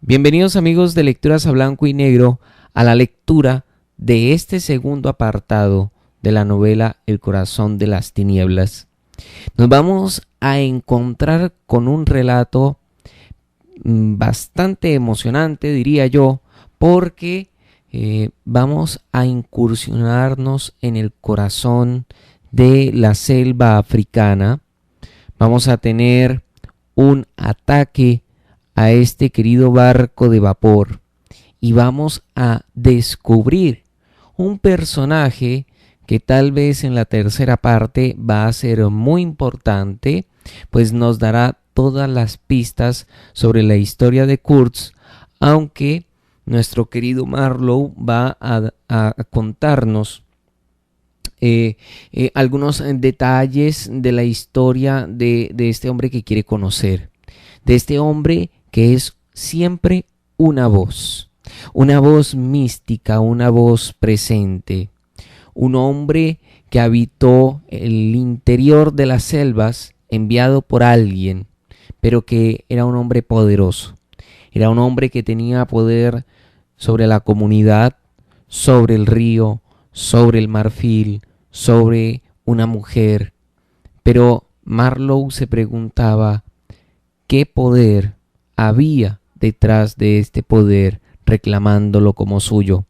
Bienvenidos amigos de Lecturas a Blanco y Negro a la lectura de este segundo apartado de la novela El corazón de las tinieblas. Nos vamos a encontrar con un relato bastante emocionante, diría yo, porque vamos a incursionarnos en el corazón de la selva africana. Vamos a tener un ataque a este querido barco de vapor y vamos a descubrir un personaje que tal vez en la tercera parte va a ser muy importante, pues nos dará todas las pistas sobre la historia de Kurtz, aunque nuestro querido Marlowe va a contarnos algunos detalles de la historia de este hombre que quiere conocer, de este hombre que es siempre una voz mística, una voz presente, un hombre que habitó el interior de las selvas enviado por alguien, pero que era un hombre poderoso, era un hombre que tenía poder sobre la comunidad, sobre el río, sobre el marfil, sobre una mujer. Pero Marlowe se preguntaba qué poder había detrás de este poder reclamándolo como suyo.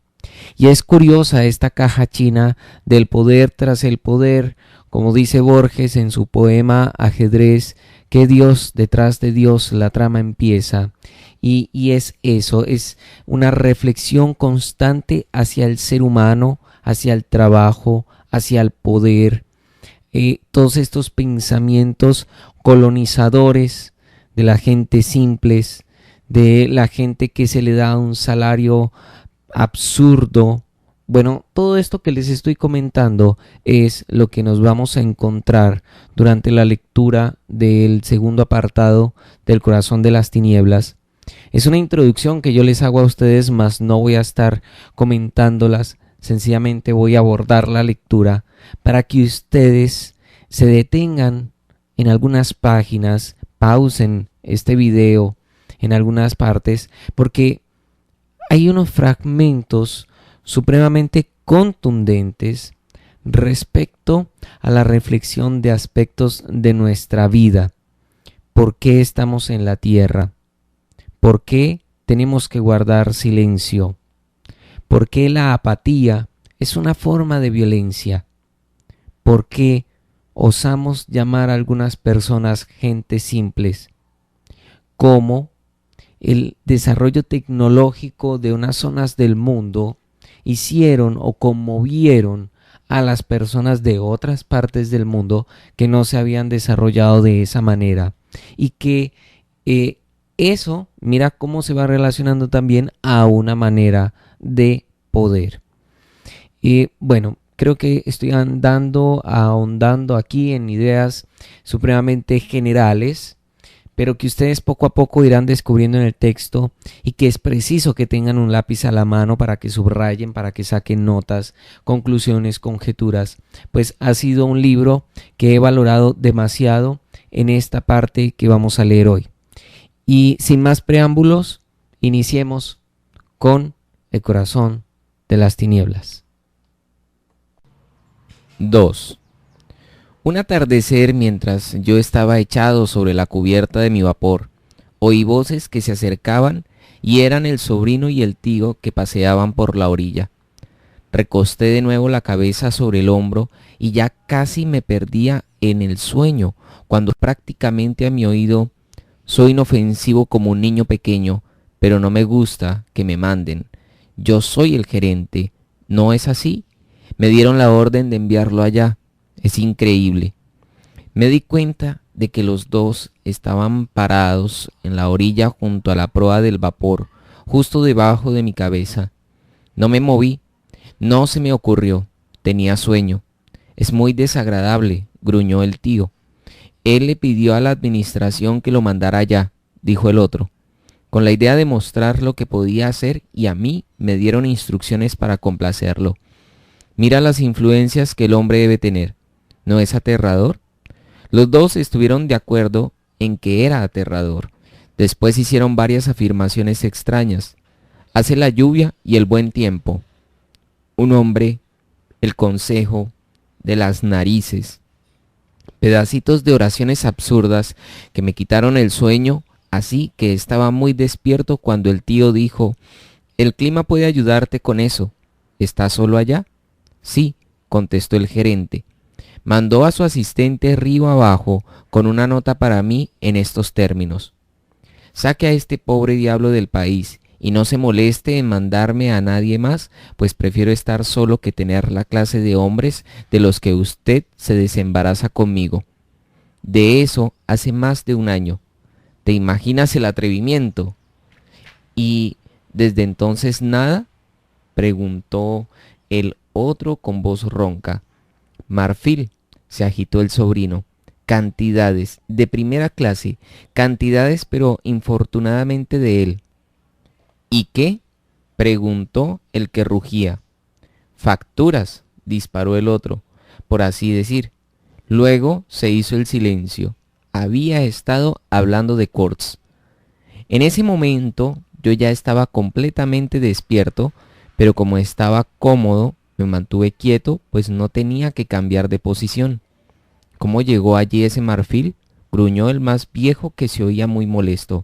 Y es curiosa esta caja china del poder tras el poder, como dice Borges en su poema Ajedrez, que Dios detrás de Dios la trama empieza. Y es eso, es una reflexión constante hacia el ser humano, hacia el trabajo, hacia el poder. Todos estos pensamientos colonizadores de la gente simples, de la gente que se le da un salario absurdo. Bueno, todo esto que les estoy comentando es lo que nos vamos a encontrar durante la lectura del segundo apartado del corazón de las tinieblas. Es una introducción que yo les hago a ustedes, mas no voy a estar comentándolas, sencillamente voy a abordar la lectura para que ustedes se detengan en algunas páginas, pausen este video en algunas partes, porque hay unos fragmentos supremamente contundentes respecto a la reflexión de aspectos de nuestra vida. ¿Por qué estamos en la tierra? ¿Por qué tenemos que guardar silencio? ¿Por qué la apatía es una forma de violencia? ¿Por qué osamos llamar a algunas personas gente simples? ¿Cómo el desarrollo tecnológico de unas zonas del mundo hicieron o conmovieron a las personas de otras partes del mundo que no se habían desarrollado de esa manera? Y que eso, mira cómo se va relacionando también a una manera de poder. Bueno, creo que estoy ahondando aquí en ideas supremamente generales, pero que ustedes poco a poco irán descubriendo en el texto, y que es preciso que tengan un lápiz a la mano para que subrayen, para que saquen notas, conclusiones, conjeturas, pues ha sido un libro que he valorado demasiado en esta parte que vamos a leer hoy. Y sin más preámbulos, iniciemos con El corazón de las tinieblas. 2. Un atardecer, mientras yo estaba echado sobre la cubierta de mi vapor, oí voces que se acercaban y eran el sobrino y el tío que paseaban por la orilla. Recosté de nuevo la cabeza sobre el hombro y ya casi me perdía en el sueño cuando prácticamente a mi oído: soy inofensivo como un niño pequeño, pero no me gusta que me manden. Yo soy el gerente, ¿no es así? Me dieron la orden de enviarlo allá. Es increíble. Me di cuenta de que los dos estaban parados en la orilla junto a la proa del vapor, justo debajo de mi cabeza. No me moví, no se me ocurrió, tenía sueño. Es muy desagradable, gruñó el tío. Él le pidió a la administración que lo mandara allá, dijo el otro, con la idea de mostrar lo que podía hacer, y a mí me dieron instrucciones para complacerlo. Mira las influencias que el hombre debe tener. ¿No es aterrador? Los dos estuvieron de acuerdo en que era aterrador. Después hicieron varias afirmaciones extrañas. Hace la lluvia y el buen tiempo. Un hombre, el consejo, de las narices. Pedacitos de oraciones absurdas que me quitaron el sueño, así que estaba muy despierto cuando el tío dijo: «El clima puede ayudarte con eso. ¿Estás solo allá?» «Sí», contestó el gerente. Mandó a su asistente río abajo con una nota para mí en estos términos: «Saque a este pobre diablo del país y no se moleste en mandarme a nadie más, pues prefiero estar solo que tener la clase de hombres de los que usted se desembaraza conmigo. De eso hace más de un año. ¿Te imaginas el atrevimiento?» «¿Y desde entonces nada?», preguntó el otro con voz ronca. «Marfil», se agitó el sobrino. «Cantidades, de primera clase, cantidades, pero infortunadamente de él». «¿Y qué?», preguntó el que rugía. «Facturas», disparó el otro, por así decir. Luego se hizo el silencio. Había estado hablando de Kurtz. En ese momento yo ya estaba completamente despierto, pero como estaba cómodo, me mantuve quieto, pues no tenía que cambiar de posición. «¿Cómo llegó allí ese Marfil?», gruñó el más viejo, que se oía muy molesto.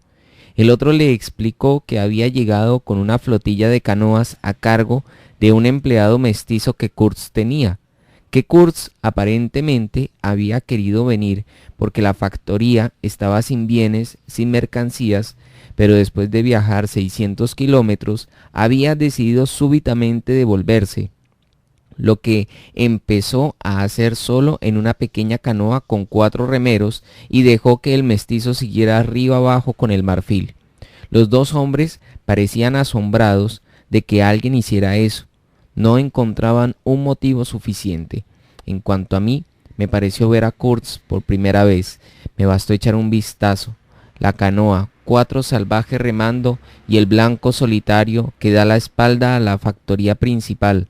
El otro le explicó que había llegado con una flotilla de canoas a cargo de un empleado mestizo que Kurtz tenía, que Kurtz aparentemente había querido venir porque la factoría estaba sin bienes, sin mercancías, pero después de viajar 600 kilómetros había decidido súbitamente devolverse, lo que empezó a hacer solo en una pequeña canoa con 4 remeros, y dejó que el mestizo siguiera río abajo con el Marfil. Los dos hombres parecían asombrados de que alguien hiciera eso. No encontraban un motivo suficiente. En cuanto a mí, me pareció ver a Kurtz por primera vez. Me bastó echar un vistazo. La canoa, 4 salvajes remando, y el blanco solitario que da la espalda a la factoría principal,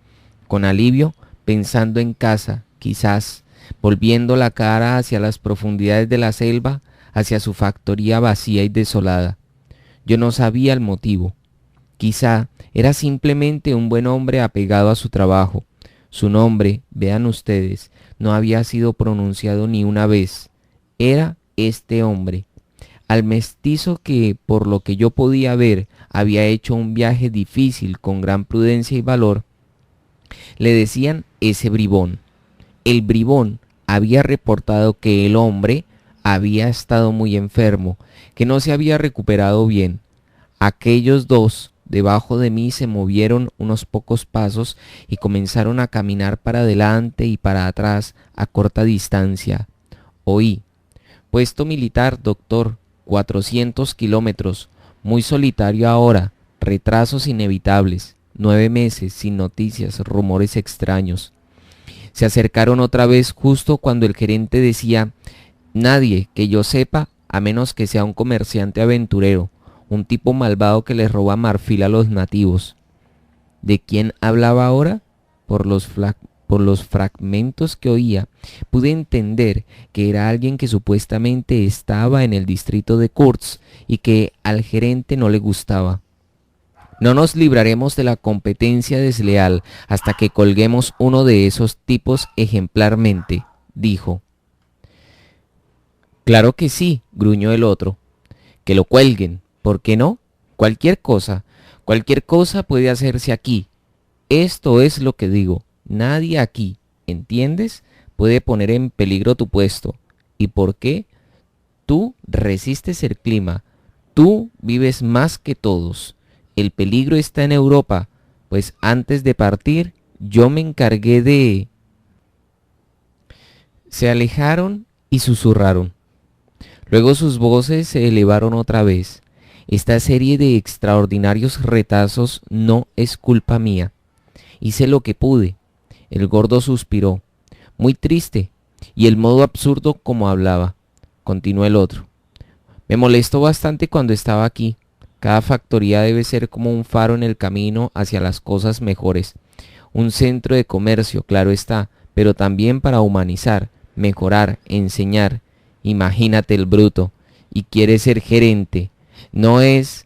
con alivio, pensando en casa, quizás, volviendo la cara hacia las profundidades de la selva, hacia su factoría vacía y desolada. Yo no sabía el motivo. Quizá era simplemente un buen hombre apegado a su trabajo. Su nombre, vean ustedes, no había sido pronunciado ni una vez. Era este hombre. Al mestizo que, por lo que yo podía ver, había hecho un viaje difícil con gran prudencia y valor, le decían ese bribón. El bribón había reportado que el hombre había estado muy enfermo, que no se había recuperado bien. Aquellos dos debajo de mí se movieron unos pocos pasos y comenzaron a caminar para adelante y para atrás a corta distancia. Oí: «Puesto militar, doctor, 400 kilómetros, muy solitario ahora, retrasos inevitables, 9 meses sin noticias, rumores extraños». Se acercaron otra vez justo cuando el gerente decía: «Nadie, que yo sepa, a menos que sea un comerciante aventurero, un tipo malvado que les roba marfil a los nativos». ¿De quién hablaba ahora? Por los fragmentos que oía, pude entender que era alguien que supuestamente estaba en el distrito de Kurtz y que al gerente no le gustaba. «No nos libraremos de la competencia desleal hasta que colguemos uno de esos tipos ejemplarmente», dijo. «Claro que sí», gruñó el otro. «Que lo cuelguen. ¿Por qué no? Cualquier cosa puede hacerse aquí. Esto es lo que digo. Nadie aquí, ¿entiendes?, puede poner en peligro tu puesto. ¿Y por qué? Tú resistes el clima. Tú vives más que todos. El peligro está en Europa, pues antes de partir yo me encargué de...». Se alejaron y susurraron. Luego sus voces se elevaron otra vez. «Esta serie de extraordinarios retazos no es culpa mía. Hice lo que pude». El gordo suspiró. «Muy triste. Y el modo absurdo como hablaba», continuó el otro. «Me molestó bastante cuando estaba aquí. Cada factoría debe ser como un faro en el camino hacia las cosas mejores. Un centro de comercio, claro está, pero también para humanizar, mejorar, enseñar. Imagínate el bruto. Y quiere ser gerente. No es...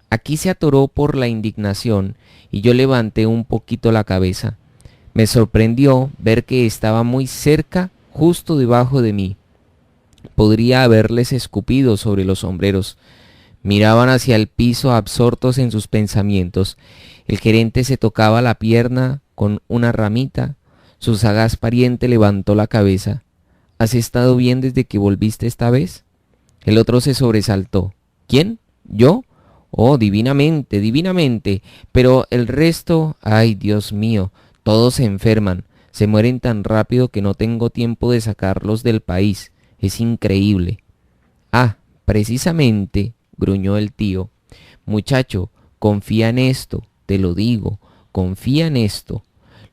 Aquí se atoró por la indignación y yo levanté un poquito la cabeza. Me sorprendió ver que estaba muy cerca, justo debajo de mí. Podría haberles escupido sobre los sombreros. Miraban hacia el piso absortos en sus pensamientos. El gerente se tocaba la pierna con una ramita. Su sagaz pariente levantó la cabeza. ¿Has estado bien desde que volviste esta vez? El otro se sobresaltó. ¿Quién? ¿Yo? Oh, divinamente, divinamente. Pero el resto, ay, Dios mío, todos se enferman. Se mueren tan rápido que no tengo tiempo de sacarlos del país. Es increíble. Ah, precisamente, gruñó el tío. Muchacho, confía en esto, te lo digo, confía en esto.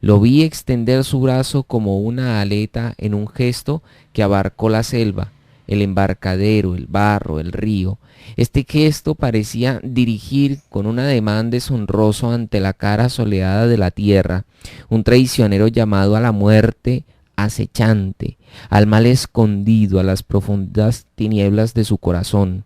Lo vi extender su brazo como una aleta en un gesto que abarcó la selva, el embarcadero, el barro, el río. Este gesto parecía dirigir con un ademán deshonroso ante la cara soleada de la tierra, un traicionero llamado a la muerte acechante, al mal escondido, a las profundas tinieblas de su corazón.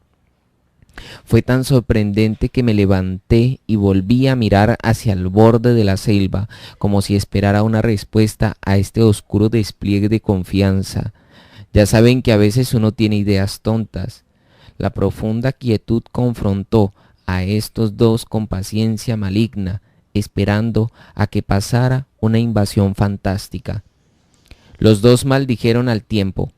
Fue tan sorprendente que me levanté y volví a mirar hacia el borde de la selva, como si esperara una respuesta a este oscuro despliegue de confianza. Ya saben que a veces uno tiene ideas tontas. La profunda quietud confrontó a estos dos con paciencia maligna, esperando a que pasara una invasión fantástica. Los dos maldijeron al tiempo,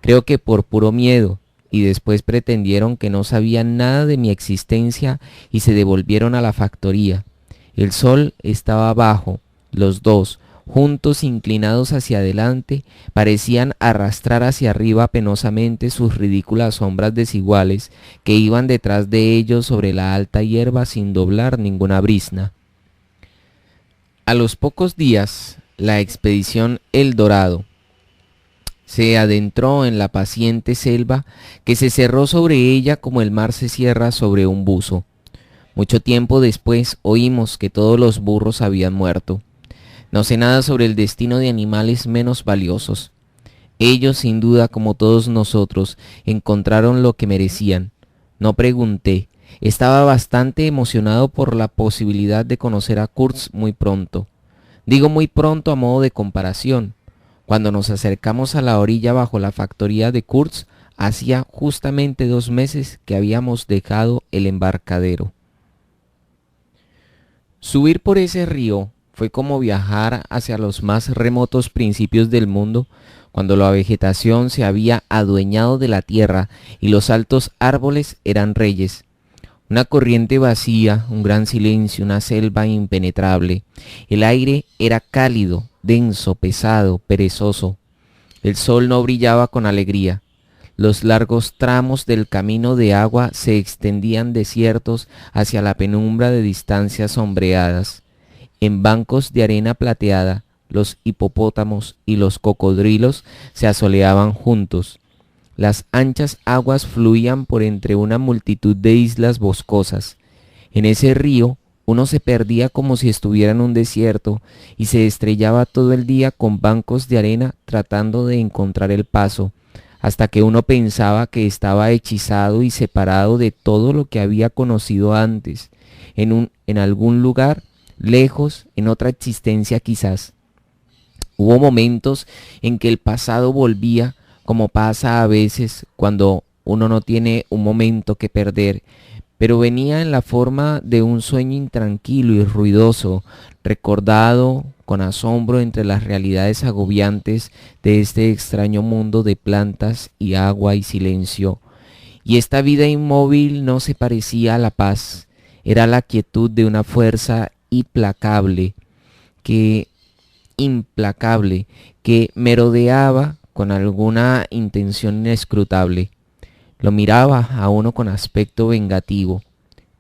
creo que por puro miedo, y después pretendieron que no sabían nada de mi existencia y se devolvieron a la factoría. El sol estaba abajo, los dos, juntos inclinados hacia adelante, parecían arrastrar hacia arriba penosamente sus ridículas sombras desiguales que iban detrás de ellos sobre la alta hierba sin doblar ninguna brizna. A los pocos días, la expedición El Dorado se adentró en la paciente selva que se cerró sobre ella como el mar se cierra sobre un buzo. Mucho tiempo después oímos que todos los burros habían muerto. No sé nada sobre el destino de animales menos valiosos. Ellos, sin duda, como todos nosotros, encontraron lo que merecían. No pregunté. Estaba bastante emocionado por la posibilidad de conocer a Kurtz muy pronto. Digo muy pronto a modo de comparación. Cuando nos acercamos a la orilla bajo la factoría de Kurtz, hacía justamente 2 meses que habíamos dejado el embarcadero. Subir por ese río fue como viajar hacia los más remotos principios del mundo, cuando la vegetación se había adueñado de la tierra y los altos árboles eran reyes. Una corriente vacía, un gran silencio, una selva impenetrable. El aire era cálido, denso, pesado, perezoso. El sol no brillaba con alegría. Los largos tramos del camino de agua se extendían desiertos hacia la penumbra de distancias sombreadas. En bancos de arena plateada, los hipopótamos y los cocodrilos se asoleaban juntos. Las anchas aguas fluían por entre una multitud de islas boscosas. En ese río uno se perdía como si estuviera en un desierto y se estrellaba todo el día con bancos de arena tratando de encontrar el paso, hasta que uno pensaba que estaba hechizado y separado de todo lo que había conocido antes, en algún lugar lejos, en otra existencia quizás. Hubo momentos en que el pasado volvía, como pasa a veces cuando uno no tiene un momento que perder, pero venía en la forma de un sueño intranquilo y ruidoso, recordado con asombro entre las realidades agobiantes de este extraño mundo de plantas y agua y silencio. Y esta vida inmóvil no se parecía a la paz, era la quietud de una fuerza implacable, que merodeaba con alguna intención inescrutable. Lo miraba a uno con aspecto vengativo.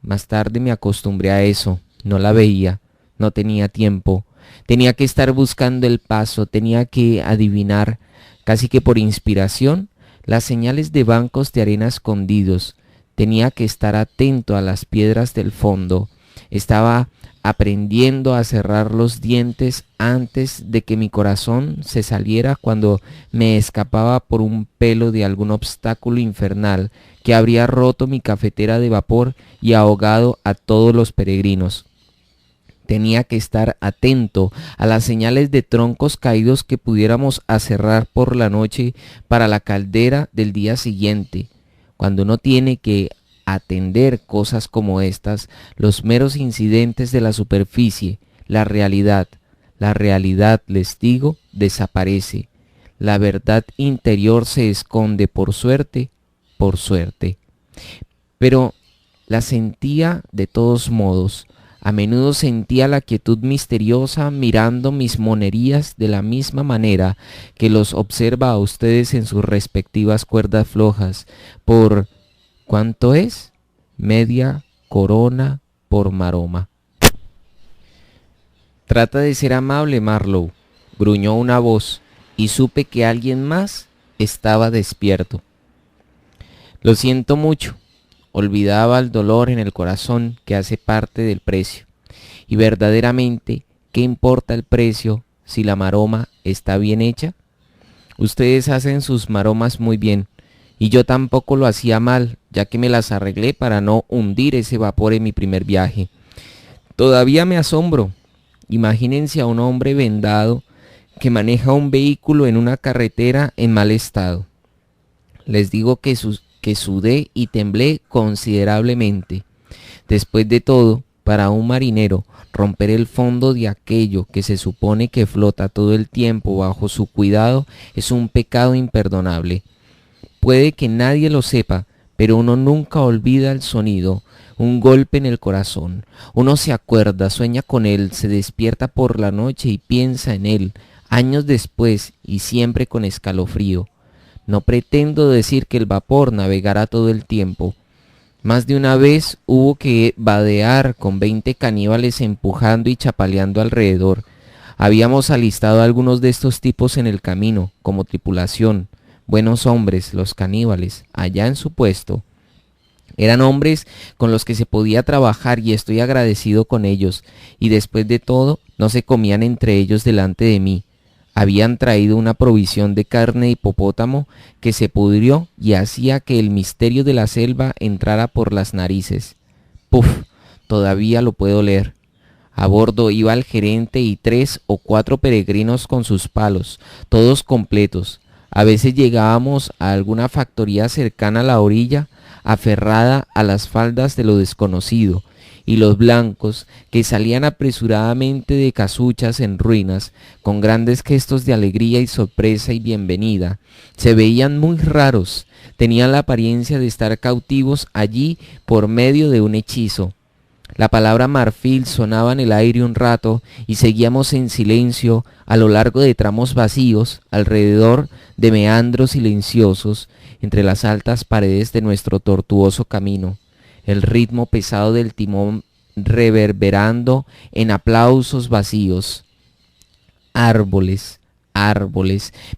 Más tarde me acostumbré a eso. No la veía, no tenía tiempo. Tenía que estar buscando el paso, tenía que adivinar, casi que por inspiración, las señales de bancos de arena escondidos. Tenía que estar atento a las piedras del fondo. Estaba aprendiendo a cerrar los dientes antes de que mi corazón se saliera cuando me escapaba por un pelo de algún obstáculo infernal que habría roto mi cafetera de vapor y ahogado a todos los peregrinos. Tenía que estar atento a las señales de troncos caídos que pudiéramos aserrar por la noche para la caldera del día siguiente. Cuando uno tiene que atender cosas como estas, los meros incidentes de la superficie, la realidad, les digo, desaparece. La verdad interior se esconde por suerte. Pero la sentía de todos modos. A menudo sentía la quietud misteriosa mirando mis monerías de la misma manera que los observa a ustedes en sus respectivas cuerdas flojas. Por ¿cuánto es? Media corona por maroma. Trata de ser amable, Marlowe, gruñó una voz, y supe que alguien más estaba despierto. Lo siento mucho. Olvidaba el dolor en el corazón que hace parte del precio. Y verdaderamente, ¿qué importa el precio si la maroma está bien hecha? Ustedes hacen sus maromas muy bien, y yo tampoco lo hacía mal, ya que me las arreglé para no hundir ese vapor en mi primer viaje. Todavía me asombro. Imagínense a un hombre vendado que maneja un vehículo en una carretera en mal estado. Les digo que sudé y temblé considerablemente. Después de todo, para un marinero, romper el fondo de aquello que se supone que flota todo el tiempo bajo su cuidado es un pecado imperdonable. Puede que nadie lo sepa, pero uno nunca olvida el sonido, un golpe en el corazón. Uno se acuerda, sueña con él, se despierta por la noche y piensa en él, años después y siempre con escalofrío. No pretendo decir que el vapor navegará todo el tiempo. Más de una vez hubo que vadear con 20 caníbales empujando y chapaleando alrededor. Habíamos alistado a algunos de estos tipos en el camino, como tripulación. Buenos hombres, los caníbales, allá en su puesto. Eran hombres con los que se podía trabajar y estoy agradecido con ellos. Y después de todo, no se comían entre ellos delante de mí. Habían traído una provisión de carne de hipopótamo que se pudrió y hacía que el misterio de la selva entrara por las narices. Puf, todavía lo puedo leer. A bordo iba el gerente y 3 o 4 peregrinos con sus palos, todos completos. A veces llegábamos a alguna factoría cercana a la orilla, aferrada a las faldas de lo desconocido, y los blancos, que salían apresuradamente de casuchas en ruinas, con grandes gestos de alegría y sorpresa y bienvenida, se veían muy raros, tenían la apariencia de estar cautivos allí por medio de un hechizo. La palabra marfil sonaba en el aire un rato y seguíamos en silencio a lo largo de tramos vacíos, alrededor de meandros silenciosos, entre las altas paredes de nuestro tortuoso camino. El ritmo pesado del timón reverberando en aplausos vacíos. Árboles,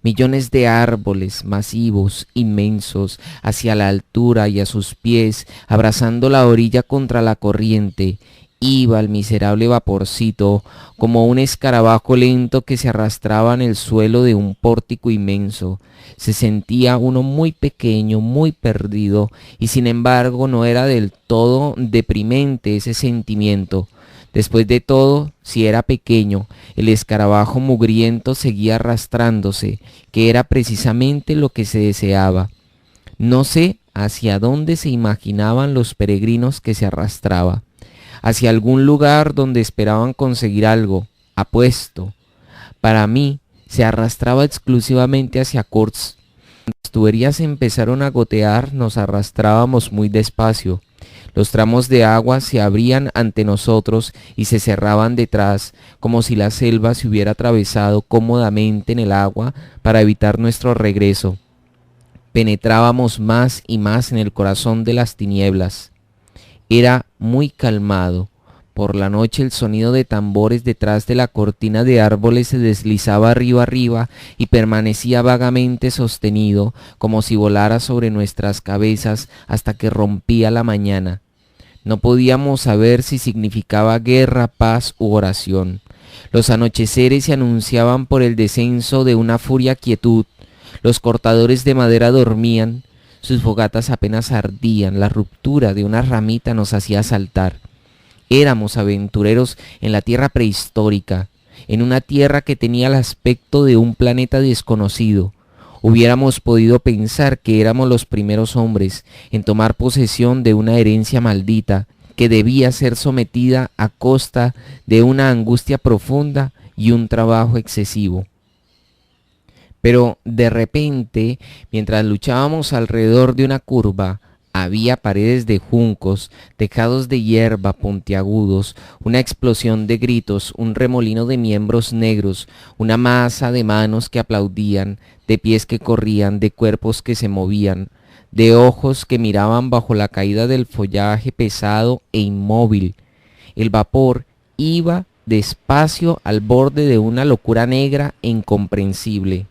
millones de árboles masivos, inmensos, hacia la altura y a sus pies, abrazando la orilla contra la corriente. Iba el miserable vaporcito como un escarabajo lento que se arrastraba en el suelo de un pórtico inmenso. Se sentía uno muy pequeño, muy perdido, y sin embargo no era del todo deprimente ese sentimiento. Después de todo, si era pequeño, el escarabajo mugriento seguía arrastrándose, que era precisamente lo que se deseaba. No sé hacia dónde se imaginaban los peregrinos que se arrastraba. Hacia algún lugar donde esperaban conseguir algo, apuesto. Para mí, se arrastraba exclusivamente hacia Kursk. Cuando las tuberías empezaron a gotear, nos arrastrábamos muy despacio. Los tramos de agua se abrían ante nosotros y se cerraban detrás, como si la selva se hubiera atravesado cómodamente en el agua para evitar nuestro regreso. Penetrábamos más y más en el corazón de las tinieblas. Era muy calmado. Por la noche el sonido de tambores detrás de la cortina de árboles se deslizaba arriba y permanecía vagamente sostenido, como si volara sobre nuestras cabezas hasta que rompía la mañana. No podíamos saber si significaba guerra, paz u oración. Los anocheceres se anunciaban por el descenso de una furia quietud. Los cortadores de madera dormían, sus fogatas apenas ardían, la ruptura de una ramita nos hacía saltar. Éramos aventureros en la tierra prehistórica, en una tierra que tenía el aspecto de un planeta desconocido. Hubiéramos podido pensar que éramos los primeros hombres en tomar posesión de una herencia maldita que debía ser sometida a costa de una angustia profunda y un trabajo excesivo. Pero de repente, mientras luchábamos alrededor de una curva, había paredes de juncos, tejados de hierba puntiagudos, una explosión de gritos, un remolino de miembros negros, una masa de manos que aplaudían, de pies que corrían, de cuerpos que se movían, de ojos que miraban bajo la caída del follaje pesado e inmóvil. El vapor iba despacio al borde de una locura negra e incomprensible.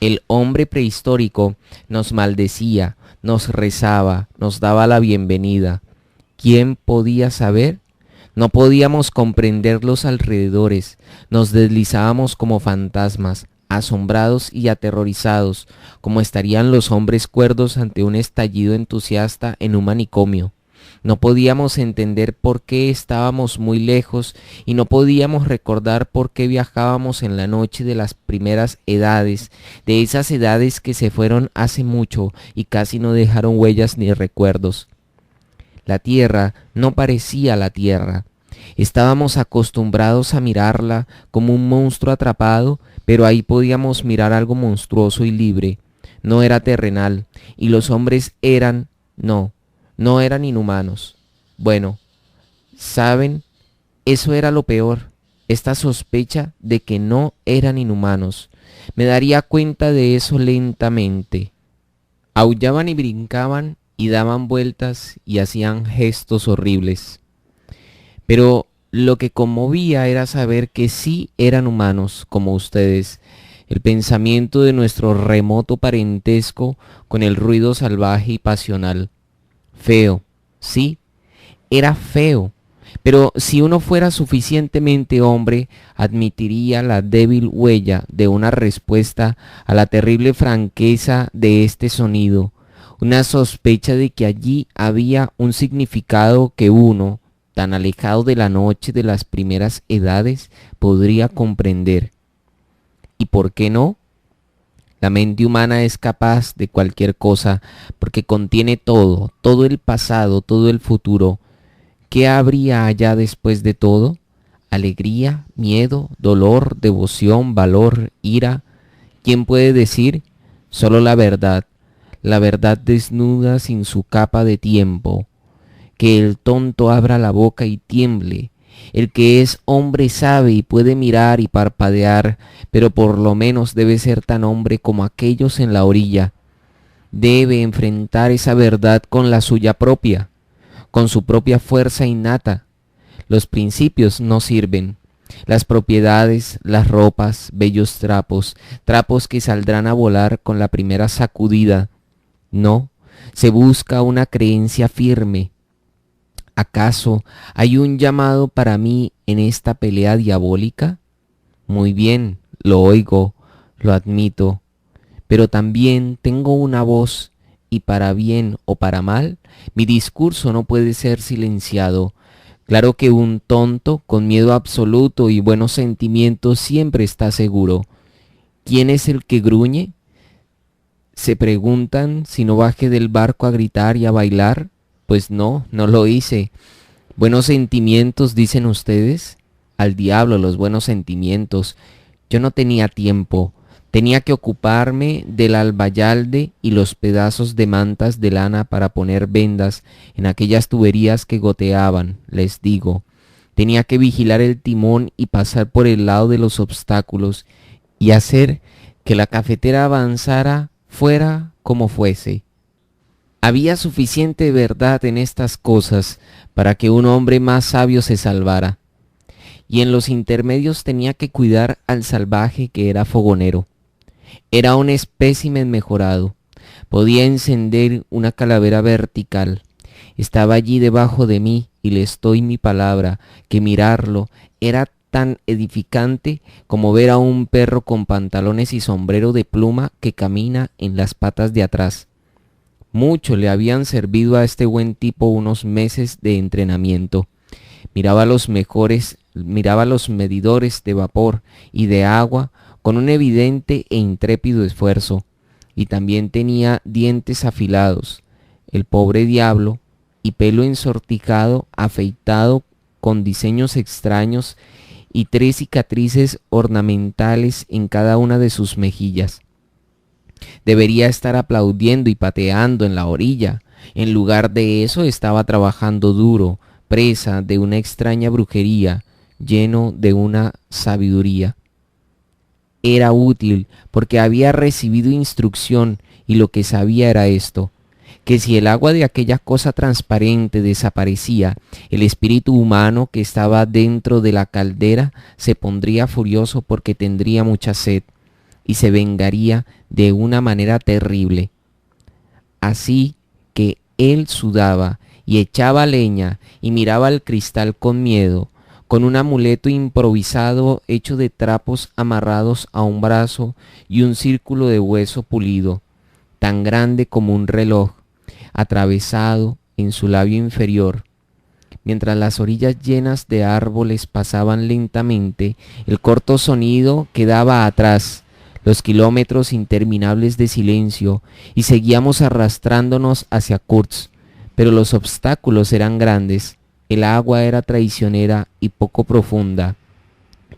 El hombre prehistórico nos maldecía, nos rezaba, nos daba la bienvenida. ¿Quién podía saber? No podíamos comprender los alrededores, nos deslizábamos como fantasmas, asombrados y aterrorizados, como estarían los hombres cuerdos ante un estallido entusiasta en un manicomio. No podíamos entender por qué estábamos muy lejos y no podíamos recordar por qué viajábamos en la noche de las primeras edades, de esas edades que se fueron hace mucho y casi no dejaron huellas ni recuerdos. La tierra no parecía la tierra. Estábamos acostumbrados a mirarla como un monstruo atrapado, pero ahí podíamos mirar algo monstruoso y libre. No era terrenal, y los hombres no eran inhumanos. Bueno, ¿saben? Eso era lo peor, esta sospecha de que no eran inhumanos. Me daría cuenta de eso lentamente. Aullaban y brincaban y daban vueltas y hacían gestos horribles. Pero lo que conmovía era saber que sí eran humanos como ustedes. El pensamiento de nuestro remoto parentesco con el ruido salvaje y pasional. Feo, sí, era feo, pero si uno fuera suficientemente hombre, admitiría la débil huella de una respuesta a la terrible franqueza de este sonido, una sospecha de que allí había un significado que uno, tan alejado de la noche de las primeras edades, podría comprender. ¿Y por qué no? La mente humana es capaz de cualquier cosa porque contiene todo el pasado, todo el futuro. ¿Qué habría allá después de todo? Alegría, miedo, dolor, devoción, valor, ira. ¿Quién puede decir? Solo la verdad desnuda sin su capa de tiempo. Que el tonto abra la boca y tiemble. El que es hombre sabe y puede mirar y parpadear, pero por lo menos debe ser tan hombre como aquellos en la orilla. Debe enfrentar esa verdad con la suya propia, con su propia fuerza innata. Los principios no sirven. Las propiedades, las ropas, bellos trapos, trapos que saldrán a volar con la primera sacudida. No, se busca una creencia firme. ¿Acaso hay un llamado para mí en esta pelea diabólica? Muy bien, lo oigo, lo admito, pero también tengo una voz y para bien o para mal, mi discurso no puede ser silenciado. Claro que un tonto con miedo absoluto y buenos sentimientos siempre está seguro. ¿Quién es el que gruñe? ¿Se preguntan si no bajé del barco a gritar y a bailar? Pues no lo hice. ¿Buenos sentimientos dicen ustedes? Al diablo los buenos sentimientos. Yo no tenía tiempo. Tenía que ocuparme del albayalde y los pedazos de mantas de lana para poner vendas en aquellas tuberías que goteaban, les digo. Tenía que vigilar el timón y pasar por el lado de los obstáculos y hacer que la cafetera avanzara fuera como fuese. Había suficiente verdad en estas cosas para que un hombre más sabio se salvara, y en los intermedios tenía que cuidar al salvaje que era fogonero. Era un espécimen mejorado, podía encender una calavera vertical, Estaba allí debajo de mí y les doy mi palabra, que mirarlo era tan edificante como ver a un perro con pantalones y sombrero de pluma que camina en las patas de atrás. Mucho le habían servido a este buen tipo unos meses de entrenamiento. Miraba los medidores de vapor y de agua con un evidente e intrépido esfuerzo, y también tenía dientes afilados, el pobre diablo, y pelo ensortijado, afeitado con diseños extraños y 3 cicatrices ornamentales en cada una de sus mejillas. Debería estar aplaudiendo y pateando en la orilla. En lugar de eso estaba trabajando duro, presa de una extraña brujería, lleno de una sabiduría. Era útil porque había recibido instrucción y lo que sabía era esto, que si el agua de aquella cosa transparente desaparecía, el espíritu humano que estaba dentro de la caldera se pondría furioso porque tendría mucha sed y se vengaría de una manera terrible. Así que él sudaba y echaba leña y miraba al cristal con miedo, con un amuleto improvisado hecho de trapos amarrados a un brazo y un círculo de hueso pulido, tan grande como un reloj, atravesado en su labio inferior. Mientras las orillas llenas de árboles pasaban lentamente, el corto sonido quedaba atrás, los kilómetros interminables de silencio, y seguíamos arrastrándonos hacia Kurtz, pero los obstáculos eran grandes, el agua era traicionera y poco profunda.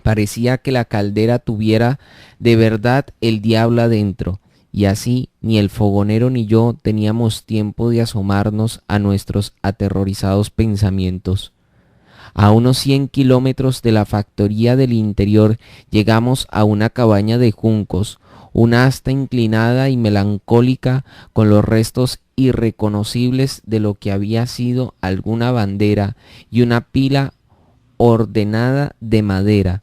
Parecía que la caldera tuviera de verdad el diablo adentro, y así ni el fogonero ni yo teníamos tiempo de asomarnos a nuestros aterrorizados pensamientos. A unos 100 kilómetros de la factoría del interior llegamos a una cabaña de juncos, una asta inclinada y melancólica con los restos irreconocibles de lo que había sido alguna bandera y una pila ordenada de madera.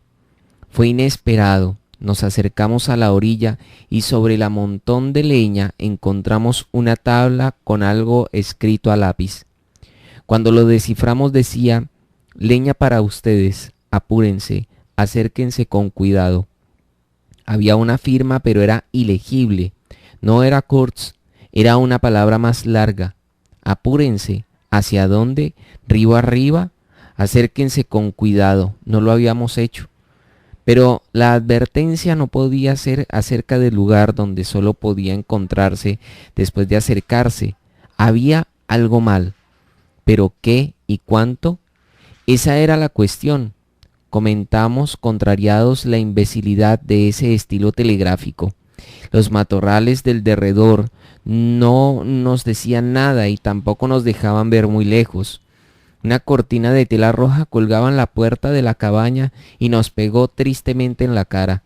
Fue inesperado. Nos acercamos a la orilla y sobre el montón de leña encontramos una tabla con algo escrito a lápiz. Cuando lo desciframos decía: leña para ustedes, apúrense, acérquense con cuidado. Había una firma, pero era ilegible. No era Kurtz, era una palabra más larga. Apúrense, ¿hacia dónde? ¿Río arriba? Acérquense con cuidado, no lo habíamos hecho. Pero la advertencia no podía ser acerca del lugar donde solo podía encontrarse después de acercarse. Había algo mal. ¿Pero qué y cuánto? Esa era la cuestión. Comentamos contrariados la imbecilidad de ese estilo telegráfico. Los matorrales del derredor no nos decían nada y tampoco nos dejaban ver muy lejos. Una cortina de tela roja colgaba en la puerta de la cabaña y nos pegó tristemente en la cara.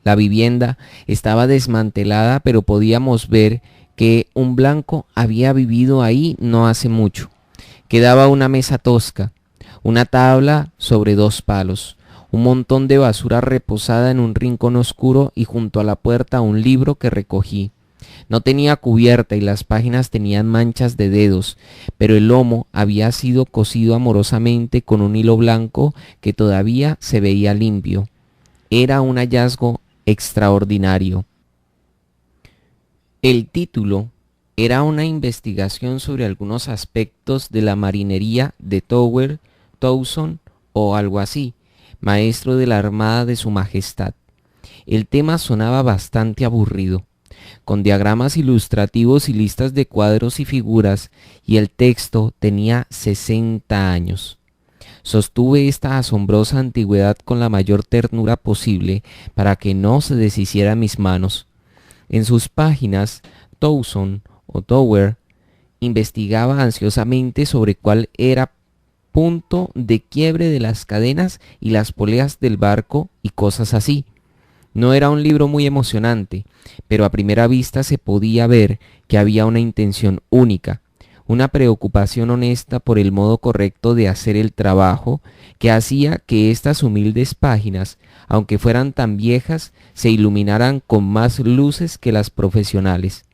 La vivienda estaba desmantelada, pero podíamos ver que un blanco había vivido ahí no hace mucho. Quedaba una mesa tosca, una tabla sobre 2 palos, un montón de basura reposada en un rincón oscuro y junto a la puerta un libro que recogí. No tenía cubierta y las páginas tenían manchas de dedos, pero el lomo había sido cosido amorosamente con un hilo blanco que todavía se veía limpio. Era un hallazgo extraordinario. El título era una investigación sobre algunos aspectos de la marinería de Towson o algo así, maestro de la Armada de Su Majestad. El tema sonaba bastante aburrido, con diagramas ilustrativos y listas de cuadros y figuras, y el texto tenía 60 años. Sostuve esta asombrosa antigüedad con la mayor ternura posible para que no se deshiciera mis manos. En sus páginas, Towson o Tower investigaba ansiosamente sobre cuál era punto de quiebre de las cadenas y las poleas del barco y cosas así. No era un libro muy emocionante, pero a primera vista se podía ver que había una intención única, una preocupación honesta por el modo correcto de hacer el trabajo que hacía que estas humildes páginas, aunque fueran tan viejas, se iluminaran con más luces que las profesionales.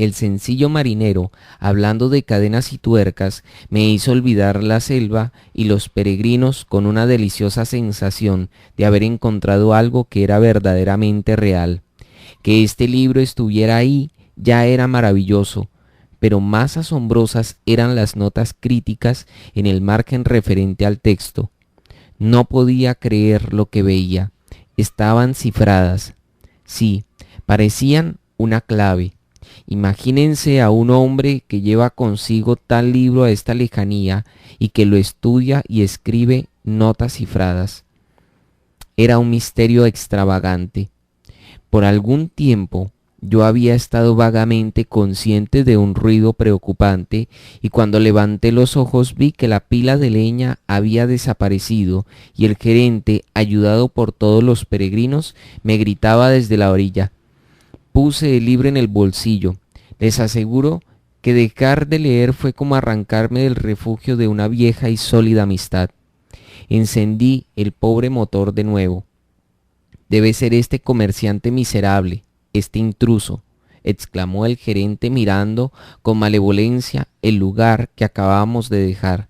El sencillo marinero, hablando de cadenas y tuercas, me hizo olvidar la selva y los peregrinos con una deliciosa sensación de haber encontrado algo que era verdaderamente real. Que este libro estuviera ahí ya era maravilloso, pero más asombrosas eran las notas críticas en el margen referente al texto. No podía creer lo que veía. Estaban cifradas. Sí, parecían una clave. Imagínense a un hombre que lleva consigo tal libro a esta lejanía y que lo estudia y escribe notas cifradas. Era un misterio extravagante. Por algún tiempo yo había estado vagamente consciente de un ruido preocupante y cuando levanté los ojos vi que la pila de leña había desaparecido y el gerente, ayudado por todos los peregrinos, me gritaba desde la orilla. Puse el libro en el bolsillo. Les aseguro que dejar de leer fue como arrancarme del refugio de una vieja y sólida amistad. Encendí el pobre motor de nuevo. Debe ser este comerciante miserable, este intruso, exclamó el gerente mirando con malevolencia el lugar que acabábamos de dejar.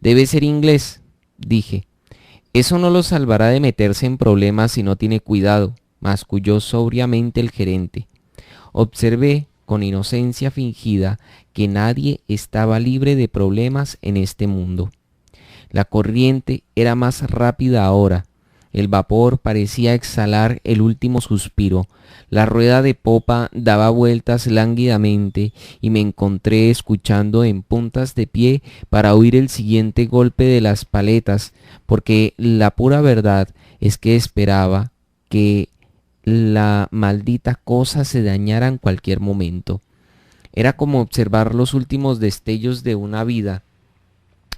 Debe ser inglés, dije. Eso no lo salvará de meterse en problemas si no tiene cuidado, masculló sobriamente el gerente. Observé con inocencia fingida que nadie estaba libre de problemas en este mundo. La corriente era más rápida ahora. El vapor parecía exhalar el último suspiro. La rueda de popa daba vueltas lánguidamente y me encontré escuchando en puntas de pie para oír el siguiente golpe de las paletas, porque la pura verdad es que esperaba que la maldita cosa se dañara en cualquier momento. Era como observar los últimos destellos de una vida,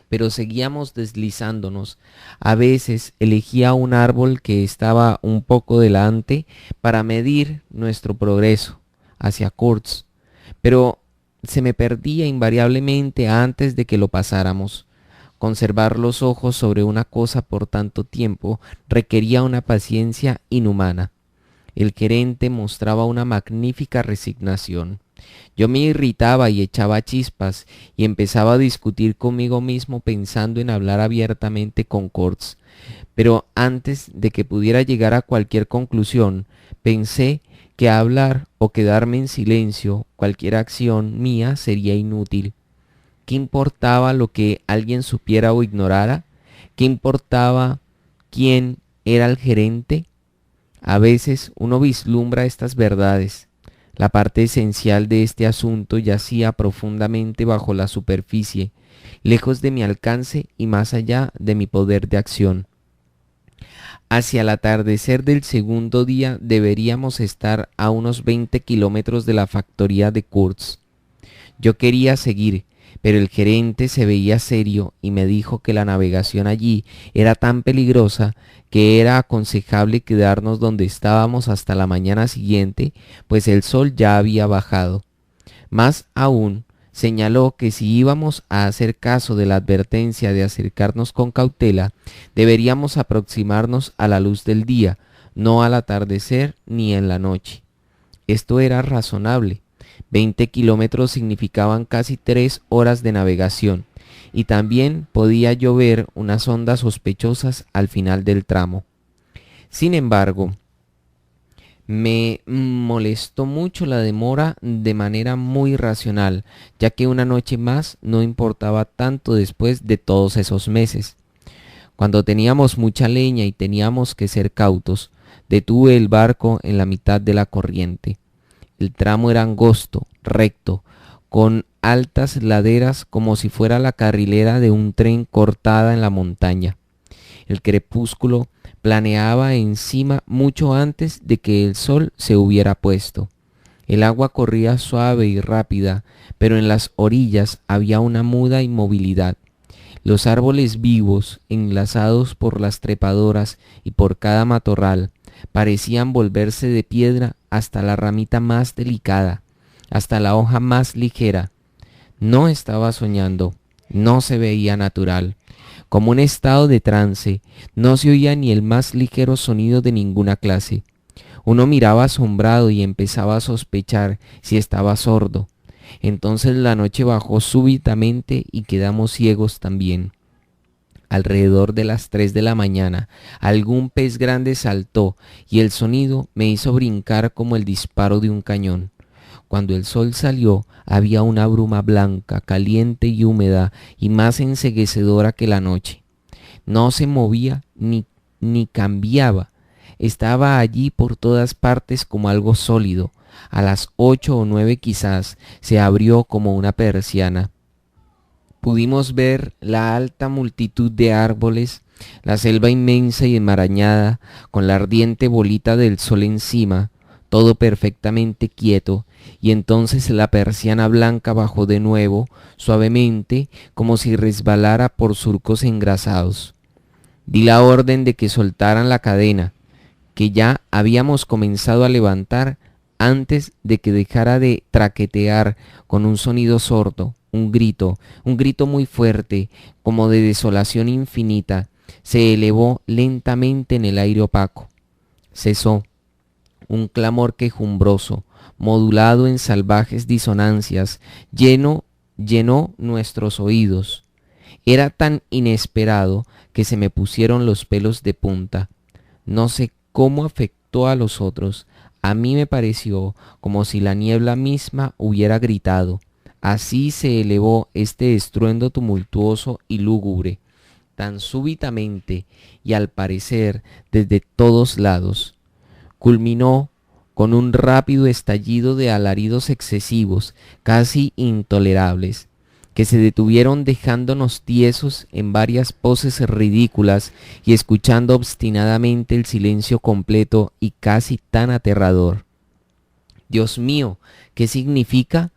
pero seguíamos deslizándonos. A veces elegía un árbol que estaba un poco delante para medir nuestro progreso hacia Kurtz, pero se me perdía invariablemente antes de que lo pasáramos. Conservar los ojos sobre una cosa por tanto tiempo requería una paciencia inhumana. El gerente mostraba una magnífica resignación. Yo me irritaba y echaba chispas y empezaba a discutir conmigo mismo pensando en hablar abiertamente con Kurtz. Pero antes de que pudiera llegar a cualquier conclusión, pensé que hablar o quedarme en silencio, cualquier acción mía sería inútil. ¿Qué importaba lo que alguien supiera o ignorara? ¿Qué importaba quién era el gerente? A veces uno vislumbra estas verdades. La parte esencial de este asunto yacía profundamente bajo la superficie, lejos de mi alcance y más allá de mi poder de acción. Hacia el atardecer del segundo día deberíamos estar a unos 20 kilómetros de la factoría de Kurtz. Yo quería seguir, pero el gerente se veía serio y me dijo que la navegación allí era tan peligrosa que era aconsejable quedarnos donde estábamos hasta la mañana siguiente, pues el sol ya había bajado. Más aún, señaló que si íbamos a hacer caso de la advertencia de acercarnos con cautela, deberíamos aproximarnos a la luz del día, no al atardecer ni en la noche. Esto era razonable. 20 kilómetros significaban casi 3 horas de navegación, y también podía yo ver unas ondas sospechosas al final del tramo. Sin embargo, me molestó mucho la demora de manera muy racional, ya que una noche más no importaba tanto después de todos esos meses. Cuando teníamos mucha leña y teníamos que ser cautos, detuve el barco en la mitad de la corriente. El tramo era angosto, recto, con altas laderas como si fuera la carrilera de un tren cortada en la montaña. El crepúsculo planeaba encima mucho antes de que el sol se hubiera puesto. El agua corría suave y rápida, pero en las orillas había una muda inmovilidad. Los árboles vivos, enlazados por las trepadoras y por cada matorral, parecían volverse de piedra hasta la ramita más delicada, hasta la hoja más ligera. No estaba soñando, no se veía natural. Como un estado de trance, no se oía ni el más ligero sonido de ninguna clase. Uno miraba asombrado y empezaba a sospechar si estaba sordo, Entonces la noche bajó súbitamente y quedamos ciegos también. Alrededor de las 3 de la mañana, algún pez grande saltó y el sonido me hizo brincar como el disparo de un cañón. Cuando el sol salió, había una bruma blanca, caliente y húmeda y más enceguecedora que la noche. No se movía ni cambiaba. Estaba allí por todas partes como algo sólido. A las 8 o 9 quizás se abrió como una persiana. Pudimos ver la alta multitud de árboles, la selva inmensa y enmarañada, con la ardiente bolita del sol encima, todo perfectamente quieto, y entonces la persiana blanca bajó de nuevo, suavemente, como si resbalara por surcos engrasados. Di la orden de que soltaran la cadena, que ya habíamos comenzado a levantar antes de que dejara de traquetear con un sonido sordo. Un grito muy fuerte, como de desolación infinita, se elevó lentamente en el aire opaco. Cesó. Un clamor quejumbroso, modulado en salvajes disonancias, llenó nuestros oídos. Era tan inesperado que se me pusieron los pelos de punta. No sé cómo afectó a los otros. A mí me pareció como si la niebla misma hubiera gritado. Así se elevó este estruendo tumultuoso y lúgubre, tan súbitamente y al parecer desde todos lados. Culminó con un rápido estallido de alaridos excesivos, casi intolerables, que se detuvieron dejándonos tiesos en varias poses ridículas y escuchando obstinadamente el silencio completo y casi tan aterrador. Dios mío, ¿qué significa?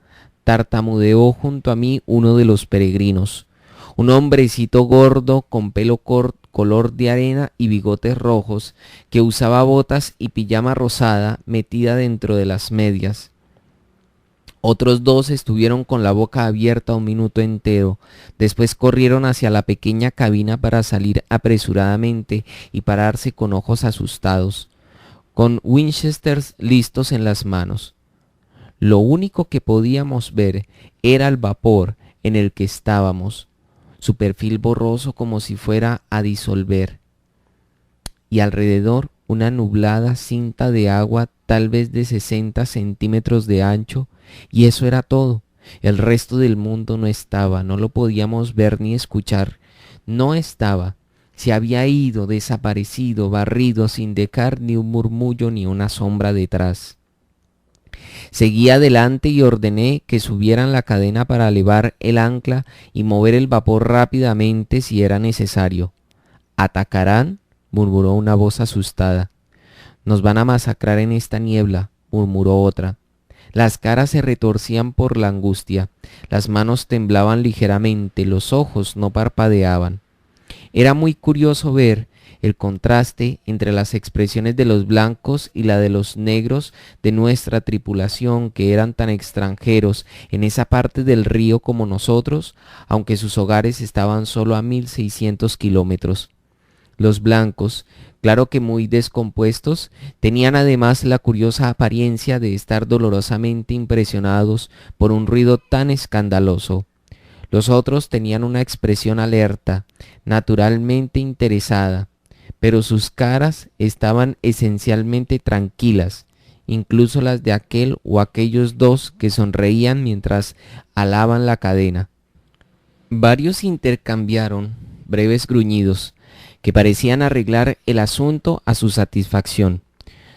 Tartamudeó junto a mí uno de los peregrinos, un hombrecito gordo con pelo color de arena y bigotes rojos, que usaba botas y pijama rosada metida dentro de las medias. Otros dos estuvieron con la boca abierta un minuto entero, después corrieron hacia la pequeña cabina para salir apresuradamente y pararse con ojos asustados, con Winchesters listos en las manos. Lo único que podíamos ver era el vapor en el que estábamos, su perfil borroso como si fuera a disolver, y alrededor una nublada cinta de agua tal vez de 60 centímetros de ancho, y eso era todo. El resto del mundo no estaba, no lo podíamos ver ni escuchar, no estaba. Se había ido, desaparecido, barrido, sin dejar ni un murmullo ni una sombra detrás. Seguí adelante y ordené que subieran la cadena para elevar el ancla y mover el vapor rápidamente si era necesario. ¿Atacarán?, murmuró una voz asustada. Nos van a masacrar en esta niebla, murmuró otra. Las caras se retorcían por la angustia, las manos temblaban ligeramente, los ojos no parpadeaban. Era muy curioso ver el contraste entre las expresiones de los blancos y la de los negros de nuestra tripulación, que eran tan extranjeros en esa parte del río como nosotros, aunque sus hogares estaban solo a 1600 kilómetros. Los blancos, claro que muy descompuestos, tenían además la curiosa apariencia de estar dolorosamente impresionados por un ruido tan escandaloso. Los otros tenían una expresión alerta, naturalmente interesada, pero sus caras estaban esencialmente tranquilas, incluso las de aquel o aquellos dos que sonreían mientras alaban la cadena. Varios intercambiaron breves gruñidos que parecían arreglar el asunto a su satisfacción.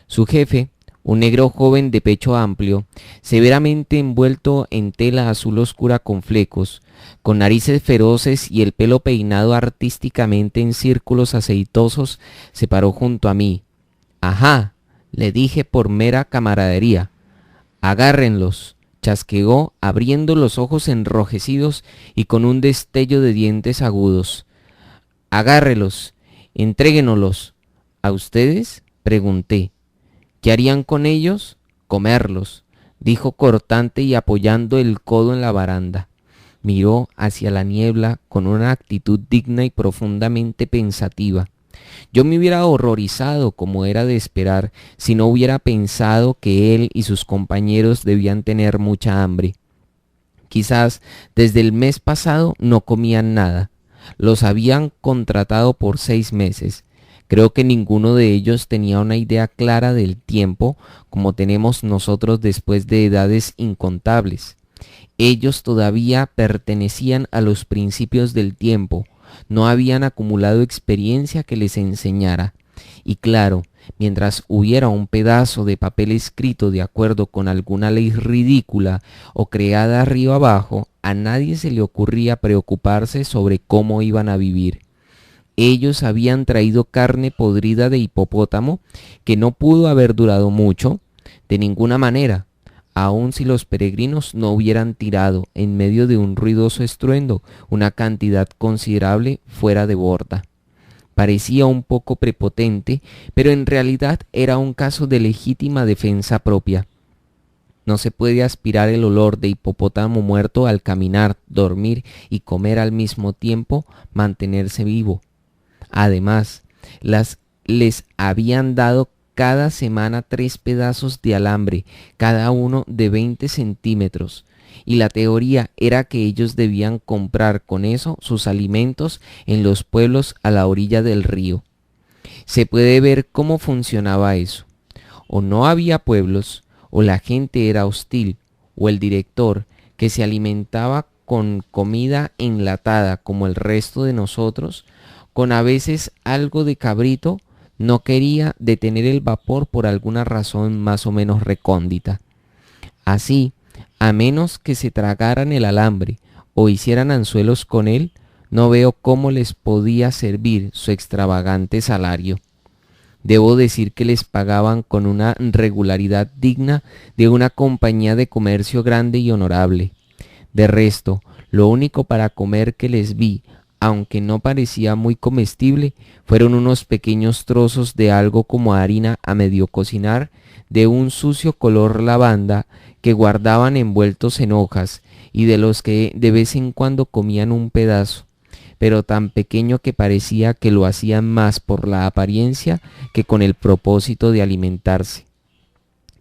Su jefe, un negro joven de pecho amplio, severamente envuelto en tela azul oscura con flecos, con narices feroces y el pelo peinado artísticamente en círculos aceitosos, se paró junto a mí. «Ajá», le dije por mera camaradería. «Agárrenlos», chasqueó abriendo los ojos enrojecidos y con un destello de dientes agudos. «Agárrelos, entréguenoslos». «¿A ustedes?», pregunté. «¿Qué harían con ellos?». «Comerlos», dijo cortante y apoyando el codo en la baranda. Miró hacia la niebla con una actitud digna y profundamente pensativa. Yo me hubiera horrorizado, como era de esperar, si no hubiera pensado que él y sus compañeros debían tener mucha hambre. Quizás desde el mes pasado no comían nada. Los habían contratado por 6 meses. Creo que ninguno de ellos tenía una idea clara del tiempo como tenemos nosotros después de edades incontables. Ellos todavía pertenecían a los principios del tiempo, no habían acumulado experiencia que les enseñara. Y claro, mientras hubiera un pedazo de papel escrito de acuerdo con alguna ley ridícula o creada arriba abajo, a nadie se le ocurría preocuparse sobre cómo iban a vivir. Ellos habían traído carne podrida de hipopótamo que no pudo haber durado mucho, de ninguna manera, aun si los peregrinos no hubieran tirado, en medio de un ruidoso estruendo, una cantidad considerable fuera de borda. Parecía un poco prepotente, pero en realidad era un caso de legítima defensa propia. No se puede aspirar el olor de hipopótamo muerto al caminar, dormir y comer al mismo tiempo, mantenerse vivo. Además, les habían dado cada semana 3 pedazos de alambre, cada uno de 20 centímetros, y la teoría era que ellos debían comprar con eso sus alimentos en los pueblos a la orilla del río. Se puede ver cómo funcionaba eso. O no había pueblos, o la gente era hostil, o el director, que se alimentaba con comida enlatada como el resto de nosotros, con a veces algo de cabrito, no quería detener el vapor por alguna razón más o menos recóndita. Así, a menos que se tragaran el alambre o hicieran anzuelos con él, no veo cómo les podía servir su extravagante salario. Debo decir que les pagaban con una regularidad digna de una compañía de comercio grande y honorable. De resto, lo único para comer que les vi, aunque no parecía muy comestible, fueron unos pequeños trozos de algo como harina a medio cocinar, de un sucio color lavanda, que guardaban envueltos en hojas, y de los que de vez en cuando comían un pedazo, pero tan pequeño que parecía que lo hacían más por la apariencia que con el propósito de alimentarse.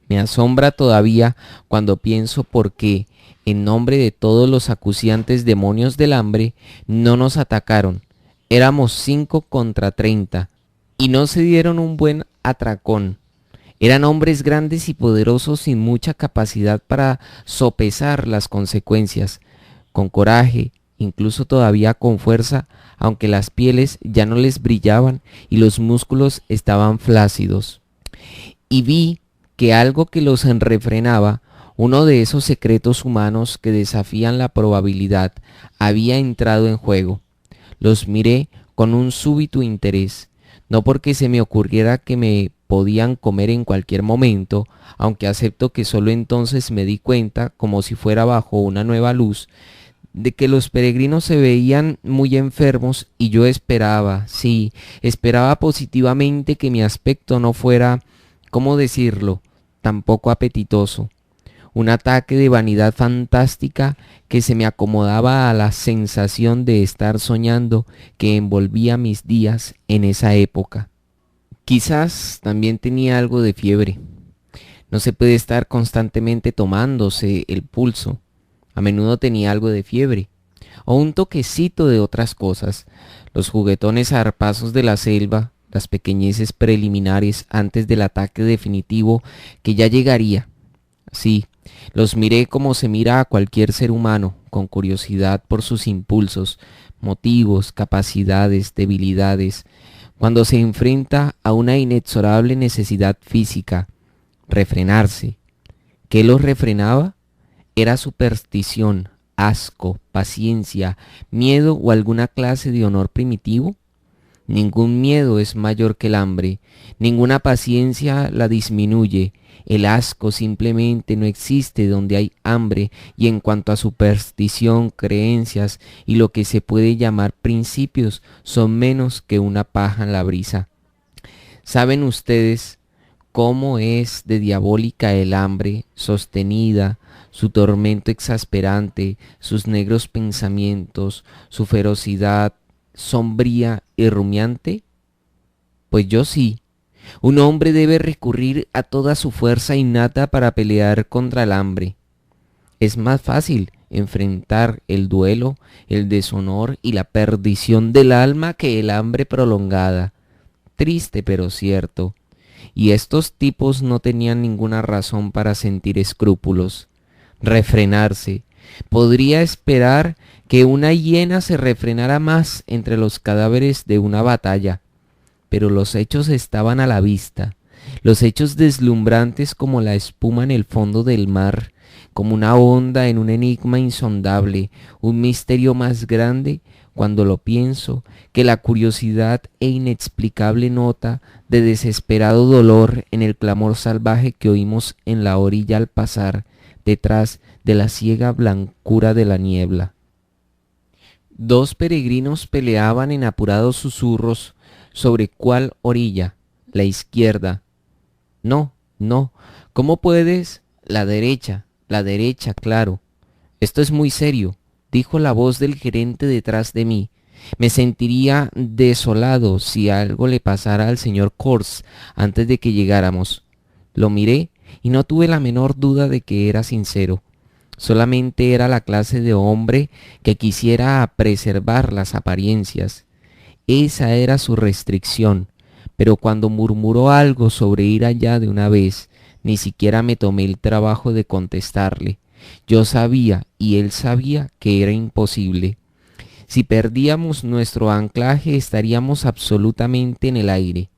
Me asombra todavía cuando pienso por qué, en nombre de todos los acuciantes demonios del hambre, no nos atacaron. Éramos 5 contra 30 y no se dieron un buen atracón. Eran hombres grandes y poderosos sin mucha capacidad para sopesar las consecuencias. Con coraje, incluso todavía con fuerza, aunque las pieles ya no les brillaban y los músculos estaban flácidos. Y vi que algo que los refrenaba, uno de esos secretos humanos que desafían la probabilidad, había entrado en juego. Los miré con un súbito interés, no porque se me ocurriera que me podían comer en cualquier momento, aunque acepto que solo entonces me di cuenta, como si fuera bajo una nueva luz, de que los peregrinos se veían muy enfermos y yo esperaba, sí, esperaba positivamente que mi aspecto no fuera, ¿cómo decirlo?, tampoco apetitoso. Un ataque de vanidad fantástica que se me acomodaba a la sensación de estar soñando que envolvía mis días en esa época. Quizás también tenía algo de fiebre. No se puede estar constantemente tomándose el pulso. A menudo tenía algo de fiebre, o un toquecito de otras cosas, los juguetones zarpazos de la selva, las pequeñeces preliminares antes del ataque definitivo que ya llegaría. Sí, los miré como se mira a cualquier ser humano, con curiosidad por sus impulsos, motivos, capacidades, debilidades, cuando se enfrenta a una inexorable necesidad física, refrenarse. ¿Qué los refrenaba? ¿Era superstición, asco, paciencia, miedo o alguna clase de honor primitivo? Ningún miedo es mayor que el hambre, ninguna paciencia la disminuye, el asco simplemente no existe donde hay hambre, y en cuanto a superstición, creencias y lo que se puede llamar principios son menos que una paja en la brisa. ¿Saben ustedes cómo es de diabólica el hambre sostenida, su tormento exasperante, sus negros pensamientos, su ferocidad sombría y rumiante? Pues yo sí. Un hombre debe recurrir a toda su fuerza innata para pelear contra el hambre. Es más fácil enfrentar el duelo, el deshonor y la perdición del alma que el hambre prolongada. Triste pero cierto. Y estos tipos no tenían ninguna razón para sentir escrúpulos. Refrenarse. Podría esperar que una hiena se refrenara más entre los cadáveres de una batalla. Pero los hechos estaban a la vista, los hechos deslumbrantes como la espuma en el fondo del mar, como una onda en un enigma insondable, un misterio más grande, cuando lo pienso, que la curiosidad e inexplicable nota de desesperado dolor en el clamor salvaje que oímos en la orilla al pasar, detrás de la ciega blancura de la niebla. Dos peregrinos peleaban en apurados susurros sobre cuál orilla, la izquierda. No, no, ¿cómo puedes? La derecha, claro. Esto es muy serio, dijo la voz del gerente detrás de mí. Me sentiría desolado si algo le pasara al señor Kors antes de que llegáramos. Lo miré y no tuve la menor duda de que era sincero. Solamente era la clase de hombre que quisiera preservar las apariencias. Esa era su restricción, pero cuando murmuró algo sobre ir allá de una vez, ni siquiera me tomé el trabajo de contestarle. Yo sabía y él sabía que era imposible. Si perdíamos nuestro anclaje estaríamos absolutamente en el aire,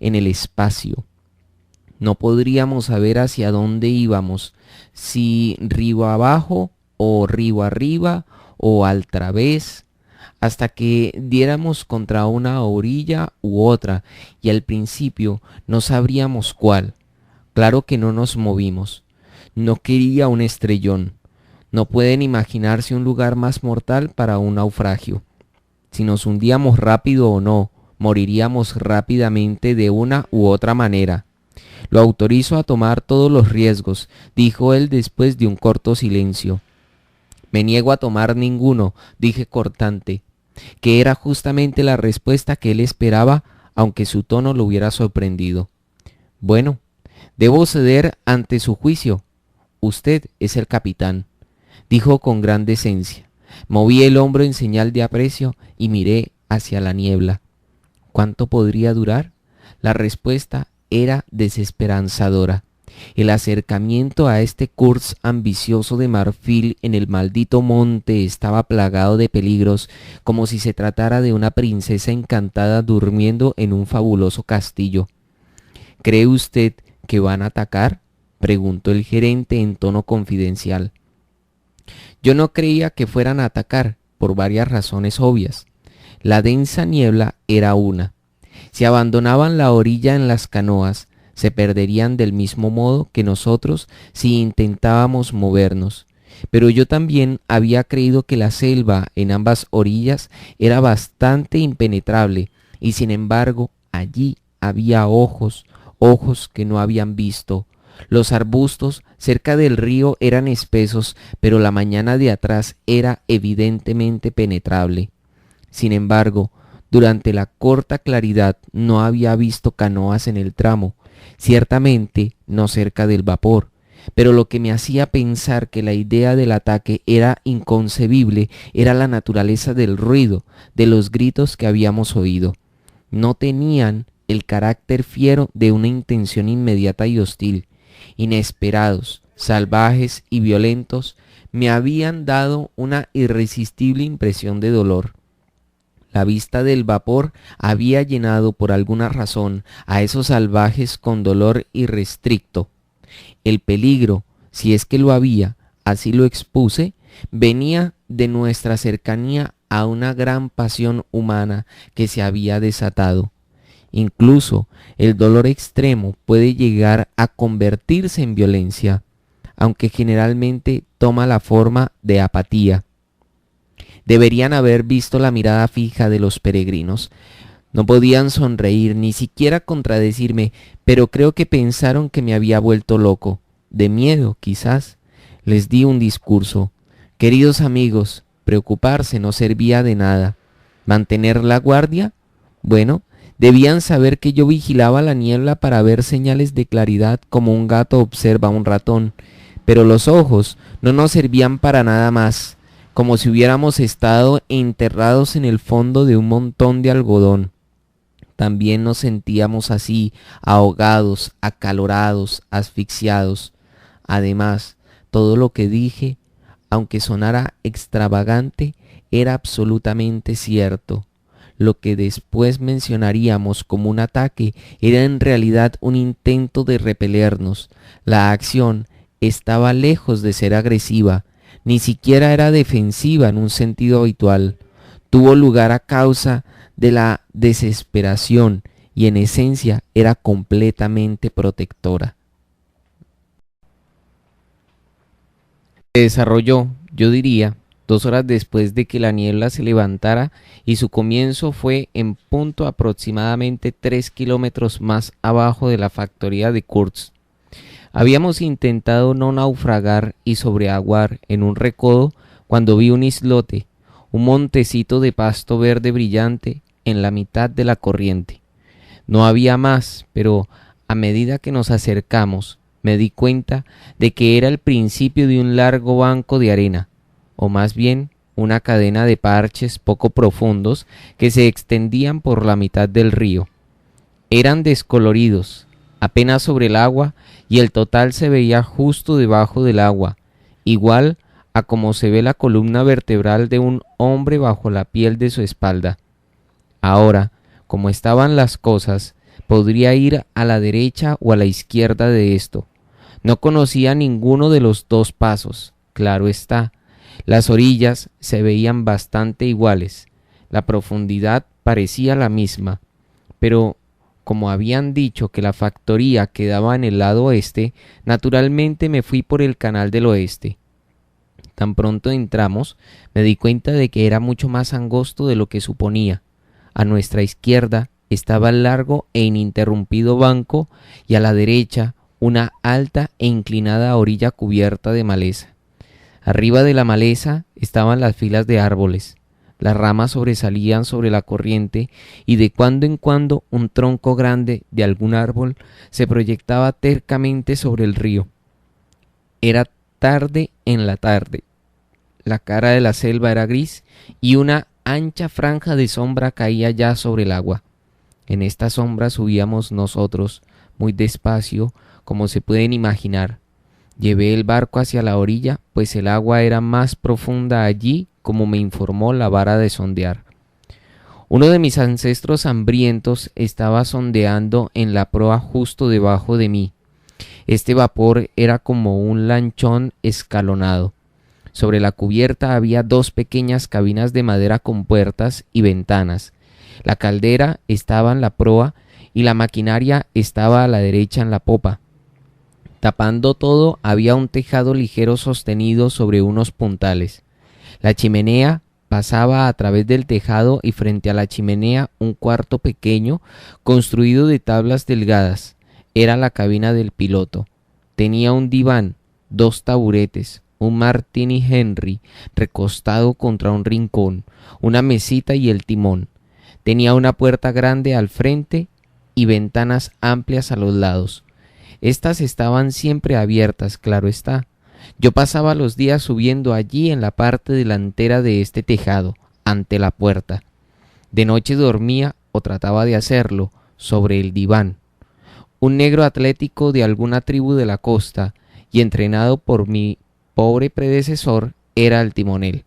en el espacio. No podríamos saber hacia dónde íbamos, si río abajo o río arriba o al través, hasta que diéramos contra una orilla u otra, y al principio no sabríamos cuál. Claro que no nos movimos. No quería un estrellón. No pueden imaginarse un lugar más mortal para un naufragio. Si nos hundíamos rápido o no, moriríamos rápidamente de una u otra manera. Lo autorizo a tomar todos los riesgos, dijo él después de un corto silencio. Me niego a tomar ninguno, dije cortante, que era justamente la respuesta que él esperaba, aunque su tono lo hubiera sorprendido. Bueno, debo ceder ante su juicio. Usted es el capitán, dijo con gran decencia. Moví el hombro en señal de aprecio y miré hacia la niebla. ¿Cuánto podría durar? La respuesta era desesperanzadora. El acercamiento a este Kurz ambicioso de marfil en el maldito monte estaba plagado de peligros, como si se tratara de una princesa encantada durmiendo en un fabuloso castillo. ¿Cree usted que van a atacar?, preguntó el gerente en tono confidencial. Yo no creía que fueran a atacar, por varias razones obvias. La densa niebla era una. Si abandonaban la orilla en las canoas, se perderían del mismo modo que nosotros si intentábamos movernos. Pero yo también había creído que la selva en ambas orillas era bastante impenetrable, y sin embargo allí había ojos que no habían visto. Los arbustos cerca del río eran espesos, pero la mañana de atrás era evidentemente penetrable. Sin embargo, durante la corta claridad no había visto canoas en el tramo, ciertamente no cerca del vapor, pero lo que me hacía pensar que la idea del ataque era inconcebible era la naturaleza del ruido, de los gritos que habíamos oído. No tenían el carácter fiero de una intención inmediata y hostil. Inesperados, salvajes y violentos, me habían dado una irresistible impresión de dolor. La vista del vapor había llenado por alguna razón a esos salvajes con dolor irrestricto. El peligro, si es que lo había, así lo expuse, venía de nuestra cercanía a una gran pasión humana que se había desatado. Incluso el dolor extremo puede llegar a convertirse en violencia, aunque generalmente toma la forma de apatía. Deberían haber visto la mirada fija de los peregrinos. No podían sonreír, ni siquiera contradecirme, pero creo que pensaron que me había vuelto loco. De miedo, quizás. Les di un discurso. Queridos amigos, preocuparse no servía de nada. ¿Mantener la guardia? Bueno, debían saber que yo vigilaba la niebla para ver señales de claridad como un gato observa a un ratón, pero los ojos No nos servían para nada más, como si hubiéramos estado enterrados en el fondo de un montón de algodón. También nos sentíamos así, ahogados, acalorados, asfixiados. Además, todo lo que dije, aunque sonara extravagante, era absolutamente cierto. Lo que después mencionaríamos como un ataque era en realidad un intento de repelernos. La acción estaba lejos de ser agresiva, ni siquiera era defensiva en un sentido habitual. Tuvo lugar a causa de la desesperación y en esencia era completamente protectora. Se desarrolló, yo diría, 2 horas después de que la niebla se levantara y su comienzo fue en punto aproximadamente 3 kilómetros más abajo de la factoría de Kurtz. Habíamos intentado no naufragar y sobreaguar en un recodo cuando vi un islote, un montecito de pasto verde brillante en la mitad de la corriente. No había más, pero a medida que nos acercamos me di cuenta de que era el principio de un largo banco de arena, o más bien una cadena de parches poco profundos que se extendían por la mitad del río. Eran descoloridos, apenas sobre el agua, y el total se veía justo debajo del agua, igual a como se ve la columna vertebral de un hombre bajo la piel de su espalda. Ahora, como estaban las cosas, podría ir a la derecha o a la izquierda de esto. No conocía ninguno de los dos pasos, claro está. Las orillas se veían bastante iguales, la profundidad parecía la misma, pero como habían dicho que la factoría quedaba en el lado oeste, naturalmente me fui por el canal del oeste. Tan pronto entramos, me di cuenta de que era mucho más angosto de lo que suponía. A nuestra izquierda estaba el largo e ininterrumpido banco y a la derecha una alta e inclinada orilla cubierta de maleza. Arriba de la maleza estaban las filas de árboles. Las ramas sobresalían sobre la corriente y de cuando en cuando un tronco grande de algún árbol se proyectaba tercamente sobre el río. Era tarde en la tarde. La cara de la selva era gris y una ancha franja de sombra caía ya sobre el agua. En esta sombra subíamos nosotros, muy despacio, como se pueden imaginar. Llevé el barco hacia la orilla, pues el agua era más profunda allí, como me informó la vara de sondear. Uno de mis ancestros hambrientos estaba sondeando en la proa justo debajo de mí. Este vapor era como un lanchón escalonado. Sobre la cubierta había 2 pequeñas cabinas de madera con puertas y ventanas. La caldera estaba en la proa y la maquinaria estaba a la derecha en la popa. Tapando todo había un tejado ligero sostenido sobre unos puntales. La chimenea pasaba a través del tejado y frente a la chimenea un cuarto pequeño construido de tablas delgadas. Era la cabina del piloto. Tenía un diván, 2 taburetes, un Martini Henry recostado contra un rincón, una mesita y el timón. Tenía una puerta grande al frente y ventanas amplias a los lados. Estas estaban siempre abiertas, claro está. Yo pasaba los días subiendo allí en la parte delantera de este tejado, ante la puerta. De noche dormía, o trataba de hacerlo, sobre el diván. Un negro atlético de alguna tribu de la costa, y entrenado por mi pobre predecesor, era el timonel.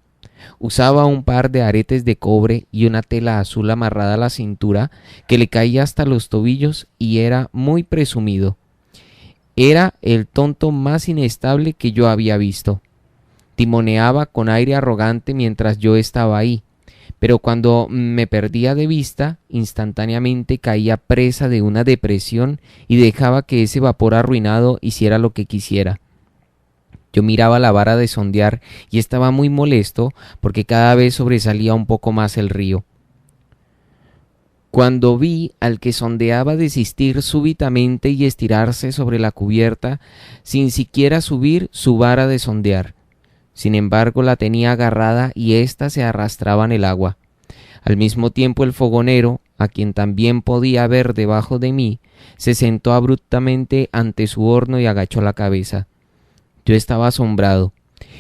Usaba un par de aretes de cobre y una tela azul amarrada a la cintura que le caía hasta los tobillos y era muy presumido. Era el tonto más inestable que yo había visto. Timoneaba con aire arrogante mientras yo estaba ahí, pero cuando me perdía de vista, instantáneamente caía presa de una depresión y dejaba que ese vapor arruinado hiciera lo que quisiera. Yo miraba la vara de sondear y estaba muy molesto porque cada vez sobresalía un poco más el río. Cuando vi al que sondeaba desistir súbitamente y estirarse sobre la cubierta sin siquiera subir su vara de sondear. Sin embargo, la tenía agarrada y ésta se arrastraba en el agua. Al mismo tiempo el fogonero, a quien también podía ver debajo de mí, se sentó abruptamente ante su horno y agachó la cabeza. Yo estaba asombrado.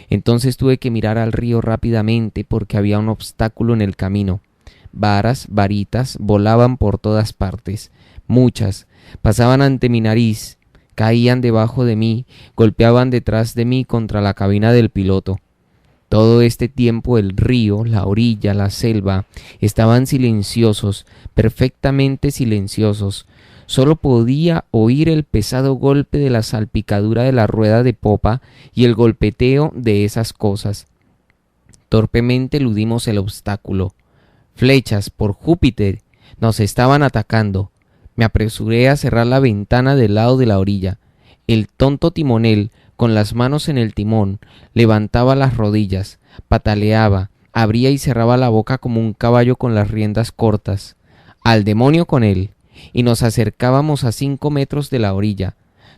Entonces tuve que mirar al río rápidamente porque había un obstáculo en el camino. Varas, varitas, volaban por todas partes. Muchas. Pasaban ante mi nariz, caían debajo de mí, golpeaban detrás de mí contra la cabina del piloto. Todo este tiempo el río, la orilla, la selva estaban silenciosos, perfectamente silenciosos. Solo podía oír el pesado golpe de la salpicadura de la rueda de popa y el golpeteo de esas cosas. Torpemente eludimos el obstáculo. Flechas, por Júpiter, nos estaban atacando. Me apresuré a cerrar la ventana del lado de la orilla. El tonto timonel, con las manos en el timón, levantaba las rodillas, pataleaba, abría y cerraba la boca como un caballo con las riendas cortas. ¡Al demonio con él! Y nos acercábamos a 5 metros de la orilla.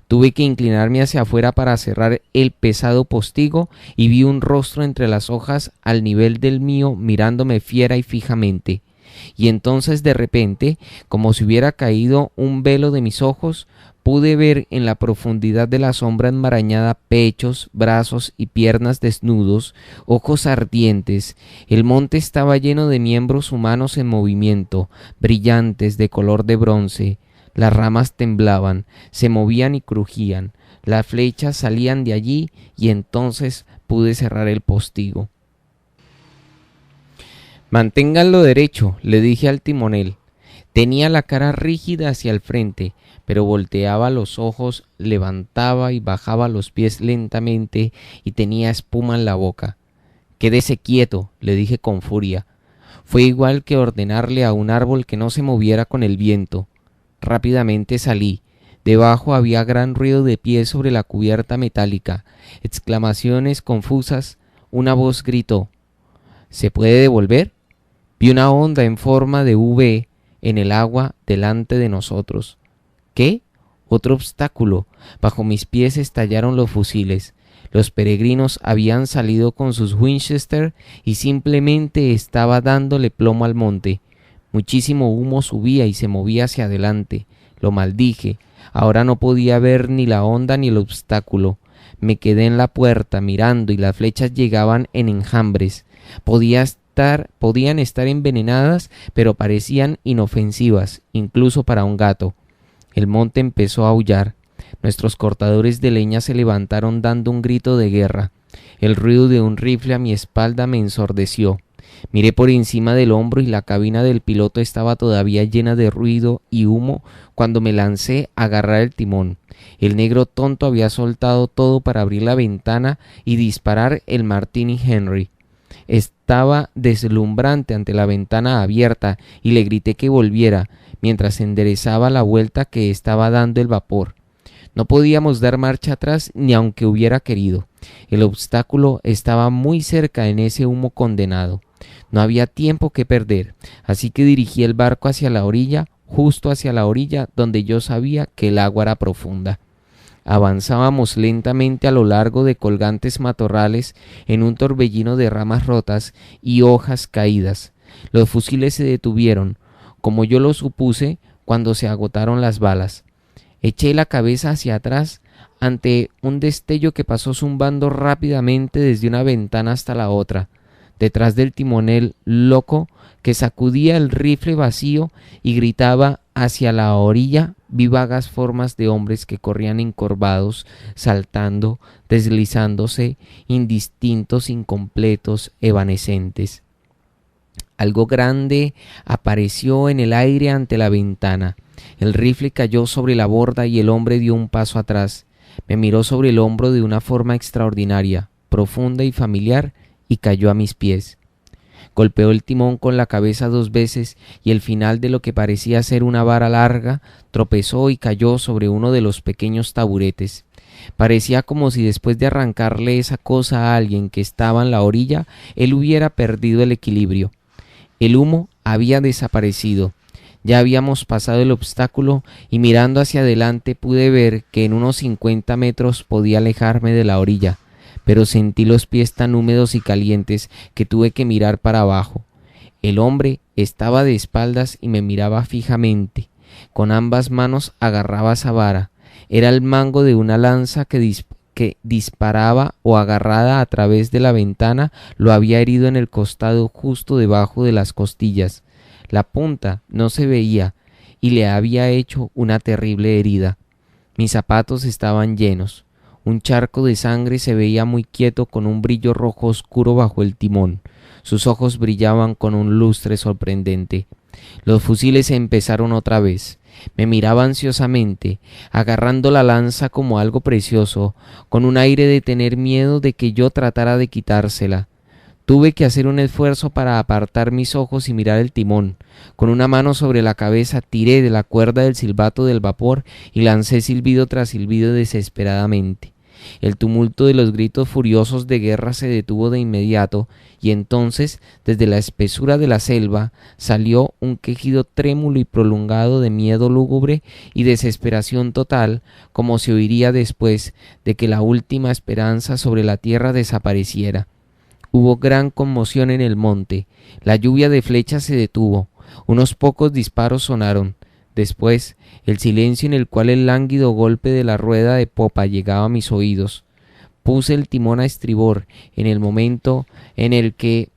Tuve que inclinarme hacia afuera para cerrar el pesado postigo y vi un rostro entre las hojas al nivel del mío mirándome fiera y fijamente. Y entonces de repente, como si hubiera caído un velo de mis ojos, pude ver en la profundidad de la sombra enmarañada pechos, brazos y piernas desnudos, ojos ardientes. El monte estaba lleno de miembros humanos en movimiento, brillantes de color de bronce. Las ramas temblaban, se movían y crujían. Las flechas salían de allí y entonces pude cerrar el postigo. «Manténganlo derecho», le dije al timonel. Tenía la cara rígida hacia el frente, pero volteaba los ojos, levantaba y bajaba los pies lentamente y tenía espuma en la boca. «Quédese quieto», le dije con furia. Fue igual que ordenarle a un árbol que no se moviera con el viento. Rápidamente salí. Debajo había gran ruido de pies sobre la cubierta metálica, exclamaciones confusas. Una voz gritó: «¿Se puede devolver?». Vi una onda en forma de V en el agua delante de nosotros. ¿Qué? Otro obstáculo. Bajo mis pies estallaron los fusiles. Los peregrinos habían salido con sus Winchester y simplemente estaba dándole plomo al monte. Muchísimo humo subía y se movía hacia adelante. Lo maldije. Ahora no podía ver ni la onda ni el obstáculo. Me quedé en la puerta mirando y las flechas llegaban en enjambres. Podían estar envenenadas, pero parecían inofensivas, incluso para un gato. El monte empezó a aullar. Nuestros cortadores de leña se levantaron dando un grito de guerra. El ruido de un rifle a mi espalda me ensordeció. Miré por encima del hombro y la cabina del piloto estaba todavía llena de ruido y humo cuando me lancé a agarrar el timón. El negro tonto había soltado todo para abrir la ventana y disparar el Martini Henry. Estaba deslumbrante ante la ventana abierta y le grité que volviera mientras enderezaba la vuelta que estaba dando el vapor. No podíamos dar marcha atrás ni aunque hubiera querido. El obstáculo estaba muy cerca en ese humo condenado. No había tiempo que perder, así que dirigí el barco hacia la orilla, justo hacia la orilla donde yo sabía que el agua era profunda. Avanzábamos lentamente a lo largo de colgantes matorrales en un torbellino de ramas rotas y hojas caídas. Los fusiles se detuvieron, como yo lo supuse, cuando se agotaron las balas. Eché la cabeza hacia atrás ante un destello que pasó zumbando rápidamente desde una ventana hasta la otra, detrás del timonel loco que sacudía el rifle vacío y gritaba hacia la orilla. Vi vagas formas de hombres que corrían encorvados, saltando, deslizándose, indistintos, incompletos, evanescentes. Algo grande apareció en el aire ante la ventana. El rifle cayó sobre la borda y el hombre dio un paso atrás. Me miró sobre el hombro de una forma extraordinaria, profunda y familiar, y cayó a mis pies. Golpeó el timón con la cabeza 2 veces y el final de lo que parecía ser una vara larga tropezó y cayó sobre uno de los pequeños taburetes. Parecía como si después de arrancarle esa cosa a alguien que estaba en la orilla, él hubiera perdido el equilibrio. El humo había desaparecido. Ya habíamos pasado el obstáculo y mirando hacia adelante pude ver que en unos 50 metros podía alejarme de la orilla, pero sentí los pies tan húmedos y calientes que tuve que mirar para abajo. El hombre estaba de espaldas y me miraba fijamente. Con ambas manos agarraba esa vara. Era el mango de una lanza que que disparaba o agarrada a través de la ventana lo había herido en el costado justo debajo de las costillas. La punta no se veía y le había hecho una terrible herida. Mis zapatos estaban llenos. Un charco de sangre se veía muy quieto con un brillo rojo oscuro bajo el timón. Sus ojos brillaban con un lustre sorprendente. Los fusiles empezaron otra vez. Me miraba ansiosamente, agarrando la lanza como algo precioso, con un aire de tener miedo de que yo tratara de quitársela. Tuve que hacer un esfuerzo para apartar mis ojos y mirar el timón. Con una mano sobre la cabeza tiré de la cuerda del silbato del vapor y lancé silbido tras silbido desesperadamente. El tumulto de los gritos furiosos de guerra se detuvo de inmediato, y entonces, desde la espesura de la selva, salió un quejido trémulo y prolongado de miedo lúgubre y desesperación total, como se oiría después de que la última esperanza sobre la tierra desapareciera. Hubo gran conmoción en el monte. La lluvia de flechas se detuvo. Unos pocos disparos sonaron. Después, el silencio en el cual el lánguido golpe de la rueda de popa llegaba a mis oídos. Puse el timón a estribor en el momento en el que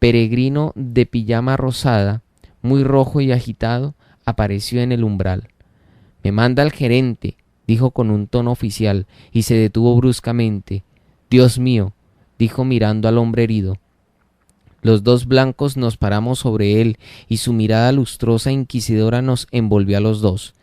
Peregrino de pijama rosada, muy rojo y agitado, apareció en el umbral. «Me manda el gerente», dijo con un tono oficial, y se detuvo bruscamente. «Dios mío», dijo mirando al hombre herido. Los dos blancos nos paramos sobre él y su mirada lustrosa e inquisidora nos envolvió a los dos.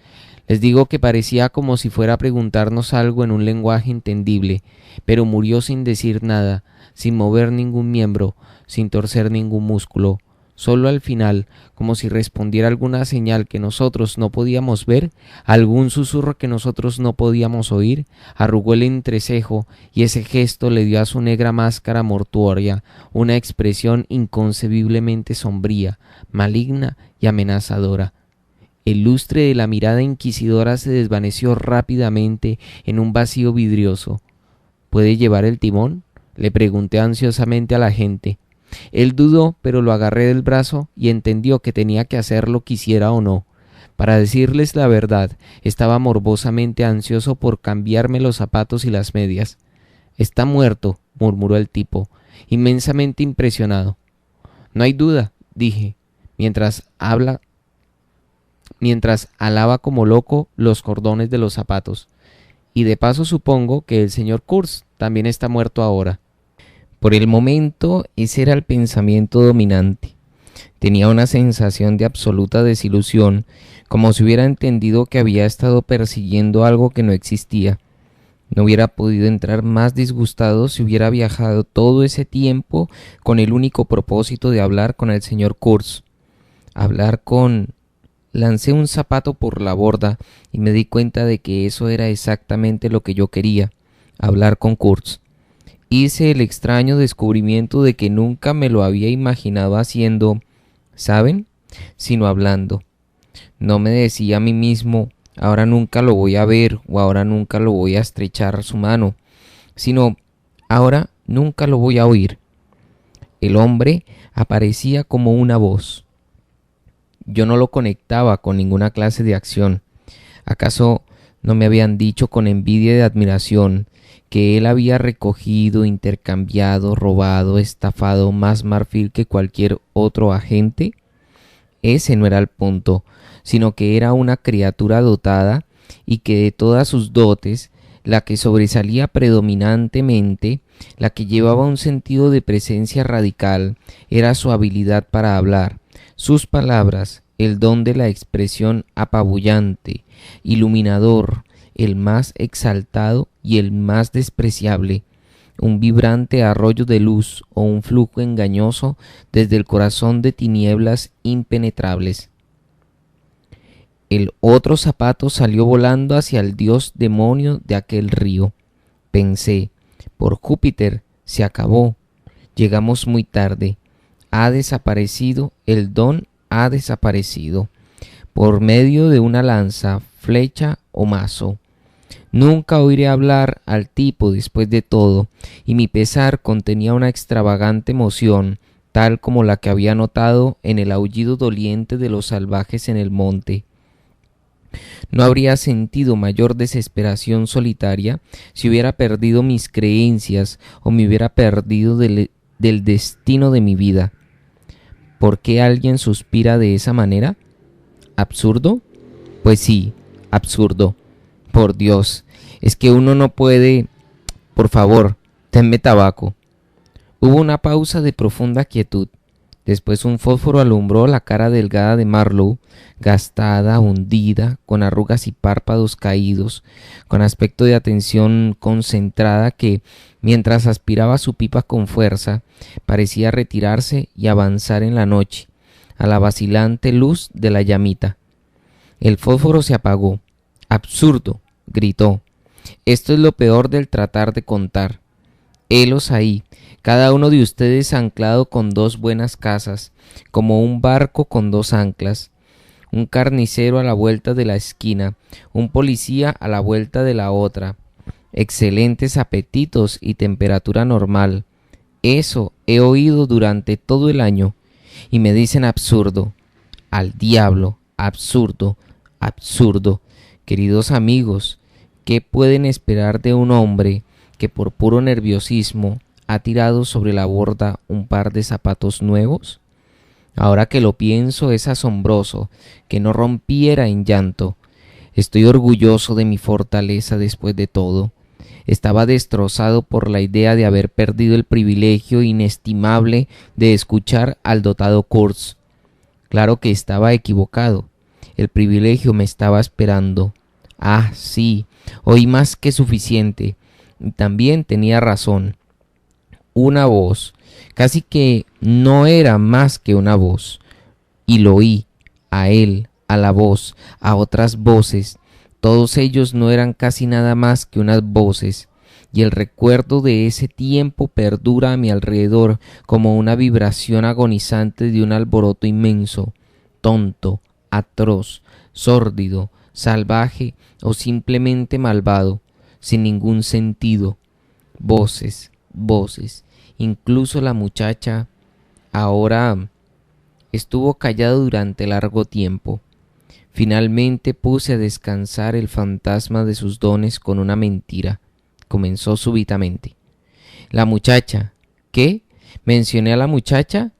Les digo que parecía como si fuera a preguntarnos algo en un lenguaje entendible, pero murió sin decir nada, sin mover ningún miembro, sin torcer ningún músculo. Solo al final, como si respondiera alguna señal que nosotros no podíamos ver, algún susurro que nosotros no podíamos oír, arrugó el entrecejo y ese gesto le dio a su negra máscara mortuoria una expresión inconcebiblemente sombría, maligna y amenazadora. El lustre de la mirada inquisidora se desvaneció rápidamente en un vacío vidrioso. «¿Puede llevar el timón?», le pregunté ansiosamente a la gente. Él dudó, pero lo agarré del brazo y entendió que tenía que hacerlo quisiera o no. Para decirles la verdad, estaba morbosamente ansioso por cambiarme los zapatos y las medias. «Está muerto», murmuró el tipo, inmensamente impresionado. «No hay duda», dije, mientras alaba como loco los cordones de los zapatos. «Y de paso supongo que el señor Kurz también está muerto ahora». Por el momento ese era el pensamiento dominante. Tenía una sensación de absoluta desilusión, como si hubiera entendido que había estado persiguiendo algo que no existía. No hubiera podido entrar más disgustado si hubiera viajado todo ese tiempo con el único propósito de hablar con el señor Kurz. Lancé un zapato por la borda y me di cuenta de que eso era exactamente lo que yo quería, hablar con Kurz. Hice el extraño descubrimiento de que nunca me lo había imaginado haciendo, ¿saben?, sino hablando. No me decía a mí mismo, ahora nunca lo voy a ver o ahora nunca lo voy a estrechar su mano, sino ahora nunca lo voy a oír. El hombre aparecía como una voz. Yo no lo conectaba con ninguna clase de acción. ¿Acaso no me habían dicho con envidia y admiración que él había recogido, intercambiado, robado, estafado más marfil que cualquier otro agente? Ese no era el punto, sino que era una criatura dotada y que de todas sus dotes, la que sobresalía predominantemente, la que llevaba un sentido de presencia radical, era su habilidad para hablar, sus palabras, el don de la expresión apabullante, iluminador, el más exaltado y el más despreciable, un vibrante arroyo de luz o un flujo engañoso desde el corazón de tinieblas impenetrables. El otro zapato salió volando hacia el dios demonio de aquel río. Pensé, por Júpiter, se acabó, llegamos muy tarde, ha desaparecido, el don ha desaparecido, por medio de una lanza, flecha o mazo. Nunca oiré hablar al tipo después de todo, y mi pesar contenía una extravagante emoción, tal como la que había notado en el aullido doliente de los salvajes en el monte. No habría sentido mayor desesperación solitaria si hubiera perdido mis creencias o me hubiera perdido del destino de mi vida. ¿Por qué alguien suspira de esa manera? ¿Absurdo? Pues sí, absurdo. Por Dios, es que uno no puede... Por favor, tenme tabaco. Hubo una pausa de profunda quietud. Después un fósforo alumbró la cara delgada de Marlowe, gastada, hundida, con arrugas y párpados caídos, con aspecto de atención concentrada que, mientras aspiraba su pipa con fuerza, parecía retirarse y avanzar en la noche, a la vacilante luz de la llamita. El fósforo se apagó. «¡Absurdo!», gritó. «Esto es lo peor del tratar de contar. Helos ahí, cada uno de ustedes anclado con dos buenas casas, como un barco con dos anclas, un carnicero a la vuelta de la esquina, un policía a la vuelta de la otra, excelentes apetitos y temperatura normal. Eso he oído durante todo el año, y me dicen absurdo. Al diablo, absurdo, absurdo. Queridos amigos, ¿qué pueden esperar de un hombre que por puro nerviosismo ha tirado sobre la borda un par de zapatos nuevos? Ahora que lo pienso, es asombroso que no rompiera en llanto. Estoy orgulloso de mi fortaleza después de todo. Estaba destrozado por la idea de haber perdido el privilegio inestimable de escuchar al dotado Kurtz. Claro que estaba equivocado. El privilegio me estaba esperando. Ah, sí, oí más que suficiente. Y también tenía razón. Una voz, casi que no era más que una voz, y lo oí, a él, a la voz, a otras voces. Todos ellos no eran casi nada más que unas voces, y el recuerdo de ese tiempo perdura a mi alrededor como una vibración agonizante de un alboroto inmenso, tonto, atroz, sórdido, salvaje o simplemente malvado, sin ningún sentido. Voces, voces. Incluso la muchacha ahora estuvo callada durante largo tiempo. Finalmente puse a descansar el fantasma de sus dones con una mentira. Comenzó súbitamente. La muchacha. ¿Qué? ¿Mencioné a la muchacha?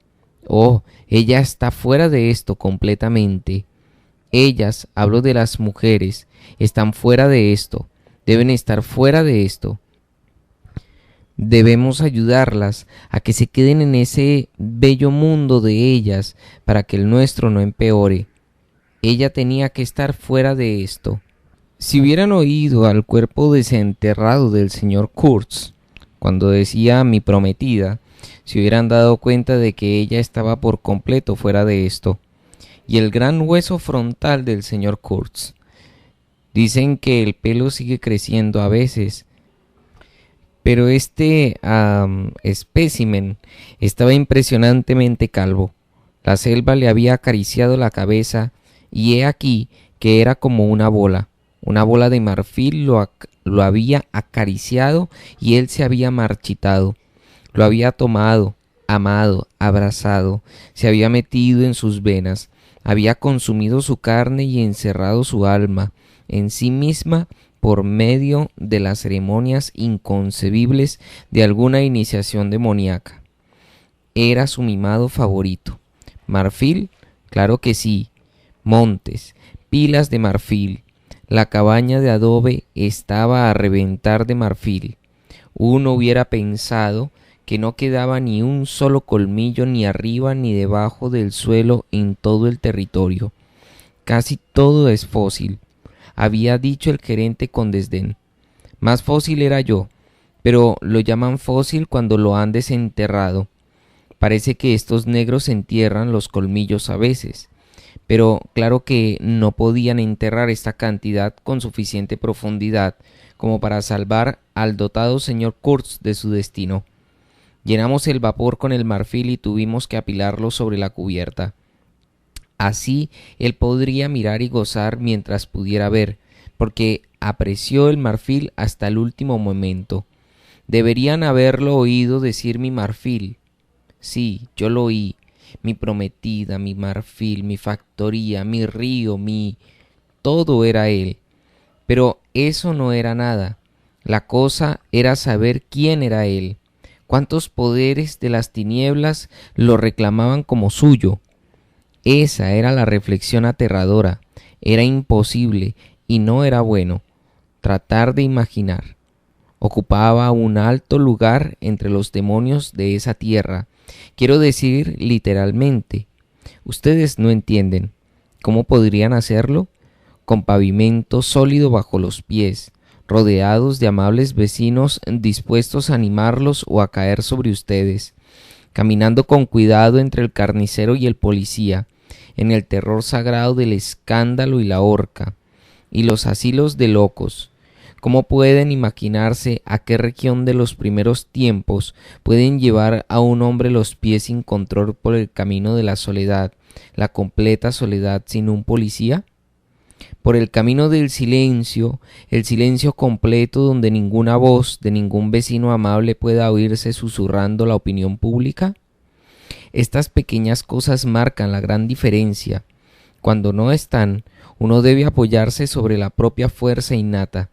Oh, ella está fuera de esto completamente. Ellas, hablo de las mujeres, están fuera de esto. Deben estar fuera de esto. Debemos ayudarlas a que se queden en ese bello mundo de ellas para que el nuestro no empeore. Ella tenía que estar fuera de esto. Si hubieran oído al cuerpo desenterrado del señor Kurtz, cuando decía mi prometida, se hubieran dado cuenta de que ella estaba por completo fuera de esto. Y el gran hueso frontal del señor Kurtz. Dicen que el pelo sigue creciendo a veces, pero este espécimen estaba impresionantemente calvo. La selva le había acariciado la cabeza y he aquí que era como una bola de marfil lo había acariciado y él se había marchitado. Lo había tomado, amado, abrazado, se había metido en sus venas, había consumido su carne y encerrado su alma en sí misma por medio de las ceremonias inconcebibles de alguna iniciación demoníaca. Era su mimado favorito. ¿Marfil? Claro que sí. Montes, pilas de marfil. La cabaña de adobe estaba a reventar de marfil. Uno hubiera pensado que no quedaba ni un solo colmillo ni arriba ni debajo del suelo en todo el territorio. Casi todo es fósil, había dicho el gerente con desdén. Más fósil era yo, pero lo llaman fósil cuando lo han desenterrado. Parece que estos negros entierran los colmillos a veces, pero claro que no podían enterrar esta cantidad con suficiente profundidad como para salvar al dotado señor Kurtz de su destino. Llenamos el vapor con el marfil y tuvimos que apilarlo sobre la cubierta. Así él podría mirar y gozar mientras pudiera ver, porque apreció el marfil hasta el último momento. Deberían haberlo oído decir mi marfil. Sí, yo lo oí. Mi prometida, mi marfil, mi factoría, mi río, mi... todo era él. Pero eso no era nada. La cosa era saber quién era él. Cuántos poderes de las tinieblas lo reclamaban como suyo. Esa era la reflexión aterradora. Era imposible y no era bueno tratar de imaginar. Ocupaba un alto lugar entre los demonios de esa tierra. Quiero decir literalmente. Ustedes no entienden. ¿Cómo podrían hacerlo? Con pavimento sólido bajo los pies, rodeados de amables vecinos dispuestos a animarlos o a caer sobre ustedes, caminando con cuidado entre el carnicero y el policía, en el terror sagrado del escándalo y la horca, y los asilos de locos. ¿Cómo pueden imaginarse a qué región de los primeros tiempos pueden llevar a un hombre los pies sin control por el camino de la soledad, la completa soledad sin un policía? Por el camino del silencio, el silencio completo donde ninguna voz de ningún vecino amable pueda oírse susurrando la opinión pública. Estas pequeñas cosas marcan la gran diferencia. Cuando no están, uno debe apoyarse sobre la propia fuerza innata,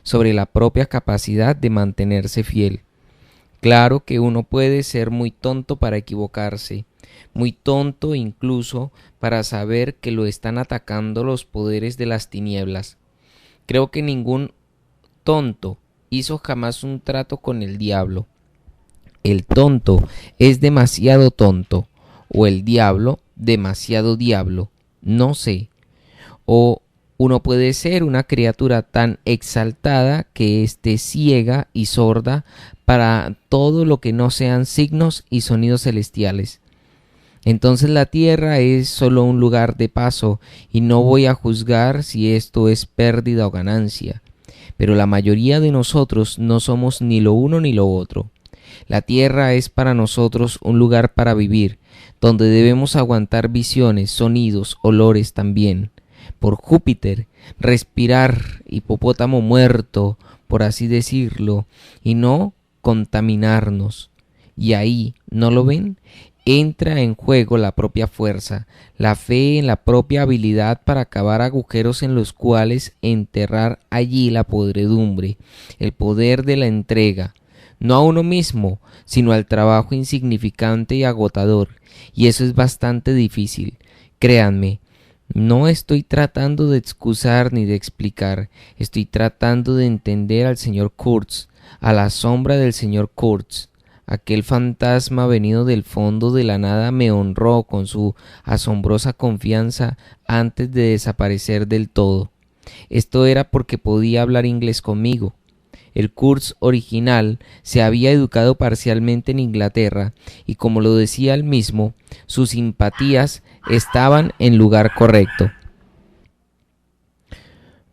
sobre la propia capacidad de mantenerse fiel. Claro que uno puede ser muy tonto para equivocarse, muy tonto incluso para saber que lo están atacando los poderes de las tinieblas. Creo que ningún tonto hizo jamás un trato con el diablo. El tonto es demasiado tonto, o el diablo demasiado diablo, no sé. O uno puede ser una criatura tan exaltada que esté ciega y sorda para todo lo que no sean signos y sonidos celestiales. Entonces la tierra es solo un lugar de paso y no voy a juzgar si esto es pérdida o ganancia. Pero la mayoría de nosotros no somos ni lo uno ni lo otro. La tierra es para nosotros un lugar para vivir, donde debemos aguantar visiones, sonidos, olores también. Por Júpiter, respirar hipopótamo muerto, por así decirlo, y no contaminarnos. Y ahí, ¿no lo ven? Entra en juego la propia fuerza, la fe en la propia habilidad para cavar agujeros en los cuales enterrar allí la podredumbre, el poder de la entrega, no a uno mismo, sino al trabajo insignificante y agotador, y eso es bastante difícil, créanme. No estoy tratando de excusar ni de explicar, estoy tratando de entender al señor Kurtz, a la sombra del señor Kurtz. Aquel fantasma venido del fondo de la nada me honró con su asombrosa confianza antes de desaparecer del todo. Esto era porque podía hablar inglés conmigo. El Kurtz original se había educado parcialmente en Inglaterra y, como lo decía él mismo, sus simpatías estaban en lugar correcto.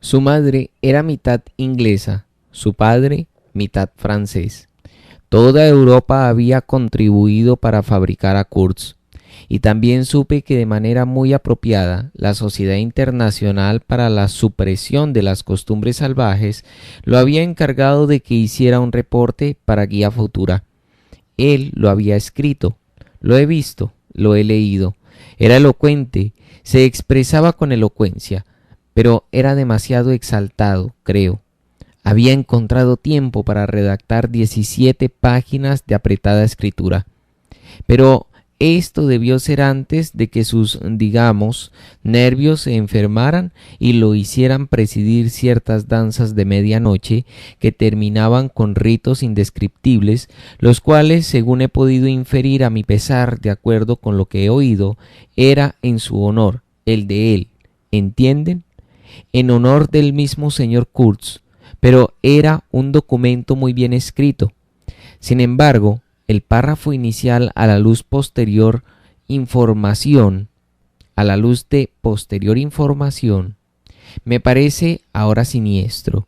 Su madre era mitad inglesa, su padre mitad francés. Toda Europa había contribuido para fabricar a Kurtz, y también supe que de manera muy apropiada la Sociedad Internacional para la Supresión de las Costumbres Salvajes lo había encargado de que hiciera un reporte para Guía Futura. Él lo había escrito, lo he visto, lo he leído. Era elocuente, se expresaba con elocuencia, pero era demasiado exaltado, creo. Había encontrado tiempo para redactar 17 páginas de apretada escritura. Pero esto debió ser antes de que sus, digamos, nervios se enfermaran y lo hicieran presidir ciertas danzas de medianoche que terminaban con ritos indescriptibles, los cuales, según he podido inferir a mi pesar de acuerdo con lo que he oído, era en su honor, el de él, ¿entienden? En honor del mismo señor Kurtz, pero era un documento muy bien escrito. Sin embargo, el párrafo inicial a la luz de posterior información, me parece ahora siniestro.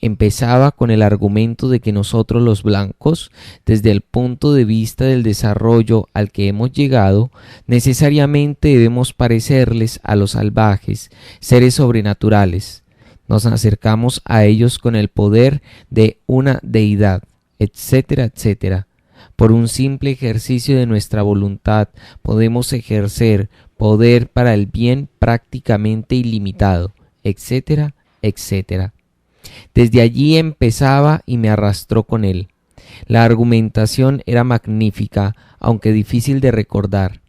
Empezaba con el argumento de que nosotros los blancos, desde el punto de vista del desarrollo al que hemos llegado, necesariamente debemos parecerles a los salvajes, seres sobrenaturales. Nos acercamos a ellos con el poder de una deidad, etcétera, etcétera. Por un simple ejercicio de nuestra voluntad podemos ejercer poder para el bien prácticamente ilimitado, etcétera, etcétera. Desde allí empezaba y me arrastró con él. La argumentación era magnífica, aunque difícil de recordar.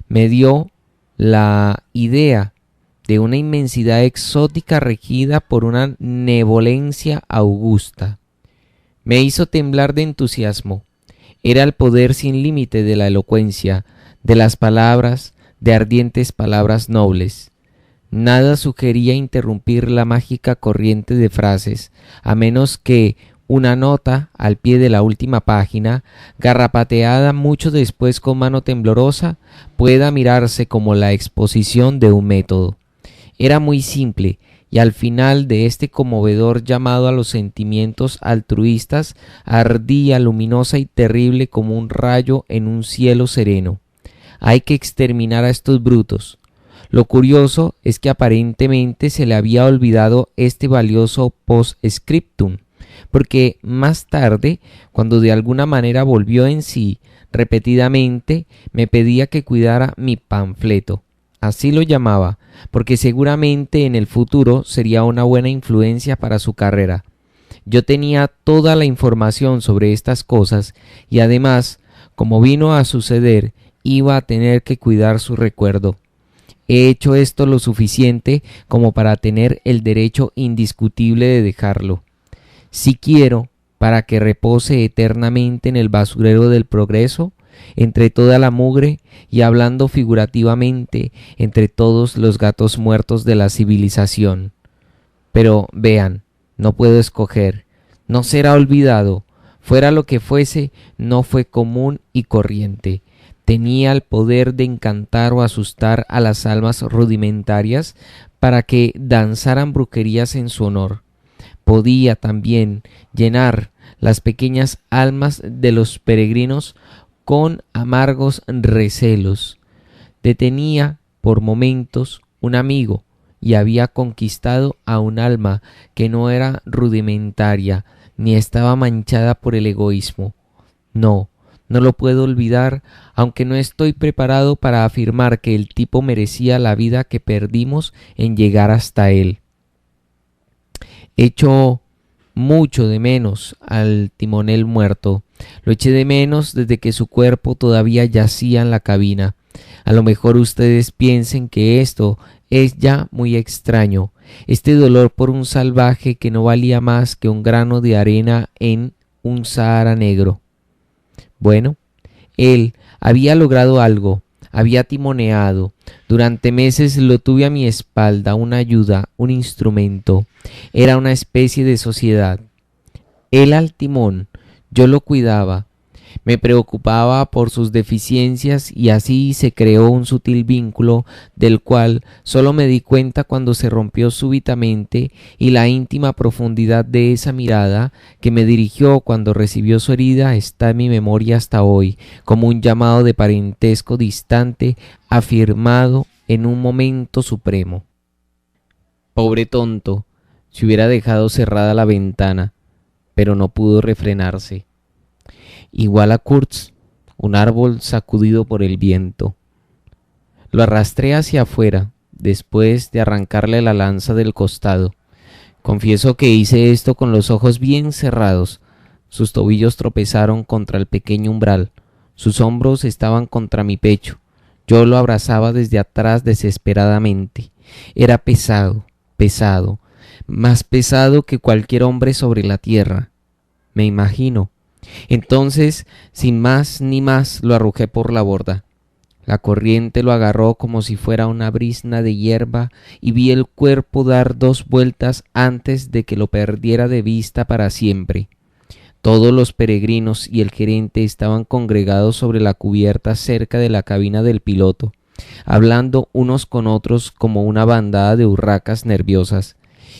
Me dio la idea de una inmensidad exótica regida por una benevolencia augusta. Me hizo temblar de entusiasmo. Era el poder sin límite de la elocuencia, de las palabras, de ardientes palabras nobles. Nada sugería interrumpir la mágica corriente de frases, a menos que una nota al pie de la última página, garrapateada mucho después con mano temblorosa, pueda mirarse como la exposición de un método. Era muy simple, y al final de este conmovedor llamado a los sentimientos altruistas ardía luminosa y terrible como un rayo en un cielo sereno. Hay que exterminar a estos brutos. Lo curioso es que aparentemente se le había olvidado este valioso post-scriptum, porque más tarde, cuando de alguna manera volvió en sí, repetidamente me pedía que cuidara mi panfleto. Así lo llamaba, porque seguramente en el futuro sería una buena influencia para su carrera. Yo tenía toda la información sobre estas cosas y además, como vino a suceder, iba a tener que cuidar su recuerdo. He hecho esto lo suficiente como para tener el derecho indiscutible de dejarlo. Si quiero, para que repose eternamente en el basurero del progreso, entre toda la mugre y hablando figurativamente entre todos los gatos muertos de la civilización. Pero vean, no puedo escoger, no será olvidado, fuera lo que fuese, no fue común y corriente. Tenía el poder de encantar o asustar a las almas rudimentarias para que danzaran brujerías en su honor. Podía también llenar las pequeñas almas de los peregrinos con amargos recelos. Detenía por momentos un amigo y había conquistado a un alma que no era rudimentaria ni estaba manchada por el egoísmo. No lo puedo olvidar, aunque no estoy preparado para afirmar que el tipo merecía la vida que perdimos en llegar hasta él. Echo mucho de menos al timonel muerto. Lo eché de menos desde que su cuerpo todavía yacía en la cabina. A lo mejor ustedes piensen que esto es ya muy extraño, este dolor por un salvaje que no valía más que un grano de arena en un Sahara negro. Bueno, él había logrado algo, había timoneado. Durante meses lo tuve a mi espalda, una ayuda, un instrumento. Era una especie de sociedad. Él al timón, yo lo cuidaba. Me preocupaba por sus deficiencias y así se creó un sutil vínculo del cual solo me di cuenta cuando se rompió súbitamente, y la íntima profundidad de esa mirada que me dirigió cuando recibió su herida está en mi memoria hasta hoy, como un llamado de parentesco distante afirmado en un momento supremo. Pobre tonto, si hubiera dejado cerrada la ventana, pero no pudo refrenarse. Igual a Kurtz, un árbol sacudido por el viento. Lo arrastré hacia afuera, después de arrancarle la lanza del costado. Confieso que hice esto con los ojos bien cerrados. Sus tobillos tropezaron contra el pequeño umbral. Sus hombros estaban contra mi pecho. Yo lo abrazaba desde atrás desesperadamente. Era pesado, pesado, más pesado que cualquier hombre sobre la tierra. Me imagino. Entonces, sin más ni más, lo arrojé por la borda. La corriente lo agarró como si fuera una brizna de hierba y vi el cuerpo dar 2 vueltas antes de que lo perdiera de vista para siempre. Todos los peregrinos y el gerente estaban congregados sobre la cubierta cerca de la cabina del piloto, hablando unos con otros como una bandada de urracas nerviosas,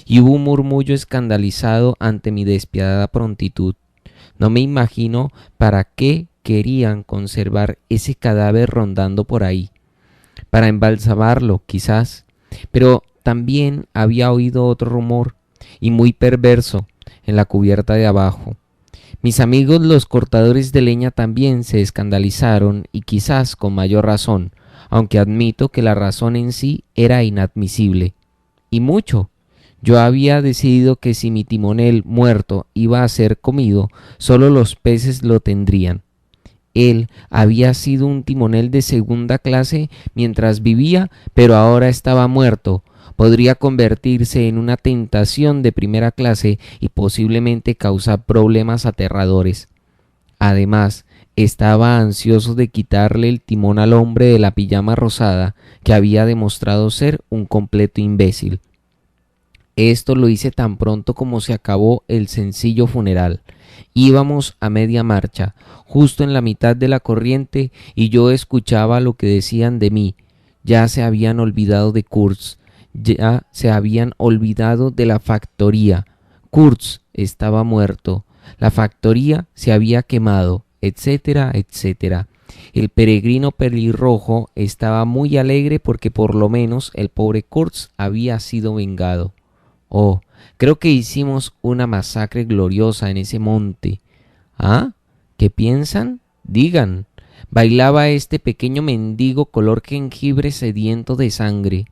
y hubo un murmullo escandalizado ante mi despiadada prontitud. No me imagino para qué querían conservar ese cadáver rondando por ahí. Para embalsamarlo, quizás. Pero también había oído otro rumor, y muy perverso, en la cubierta de abajo. Mis amigos los cortadores de leña también se escandalizaron, y quizás con mayor razón, aunque admito que la razón en sí era inadmisible. y mucho. Yo había decidido que si mi timonel muerto iba a ser comido, solo los peces lo tendrían. Él había sido un timonel de segunda clase mientras vivía, pero ahora estaba muerto. Podría convertirse en una tentación de primera clase y posiblemente causar problemas aterradores. Además, estaba ansioso de quitarle el timón al hombre de la pijama rosada, que había demostrado ser un completo imbécil. Esto lo hice tan pronto como se acabó el sencillo funeral. Íbamos a media marcha, justo en la mitad de la corriente, y yo escuchaba lo que decían de mí. Ya se habían olvidado de Kurtz, ya se habían olvidado de la factoría. Kurtz estaba muerto, la factoría se había quemado, etcétera, etcétera. El peregrino pelirrojo estaba muy alegre porque por lo menos el pobre Kurtz había sido vengado. Oh, creo que hicimos una masacre gloriosa en ese monte. ¿Ah? ¿Qué piensan? Digan. Bailaba este pequeño mendigo color jengibre sediento de sangre,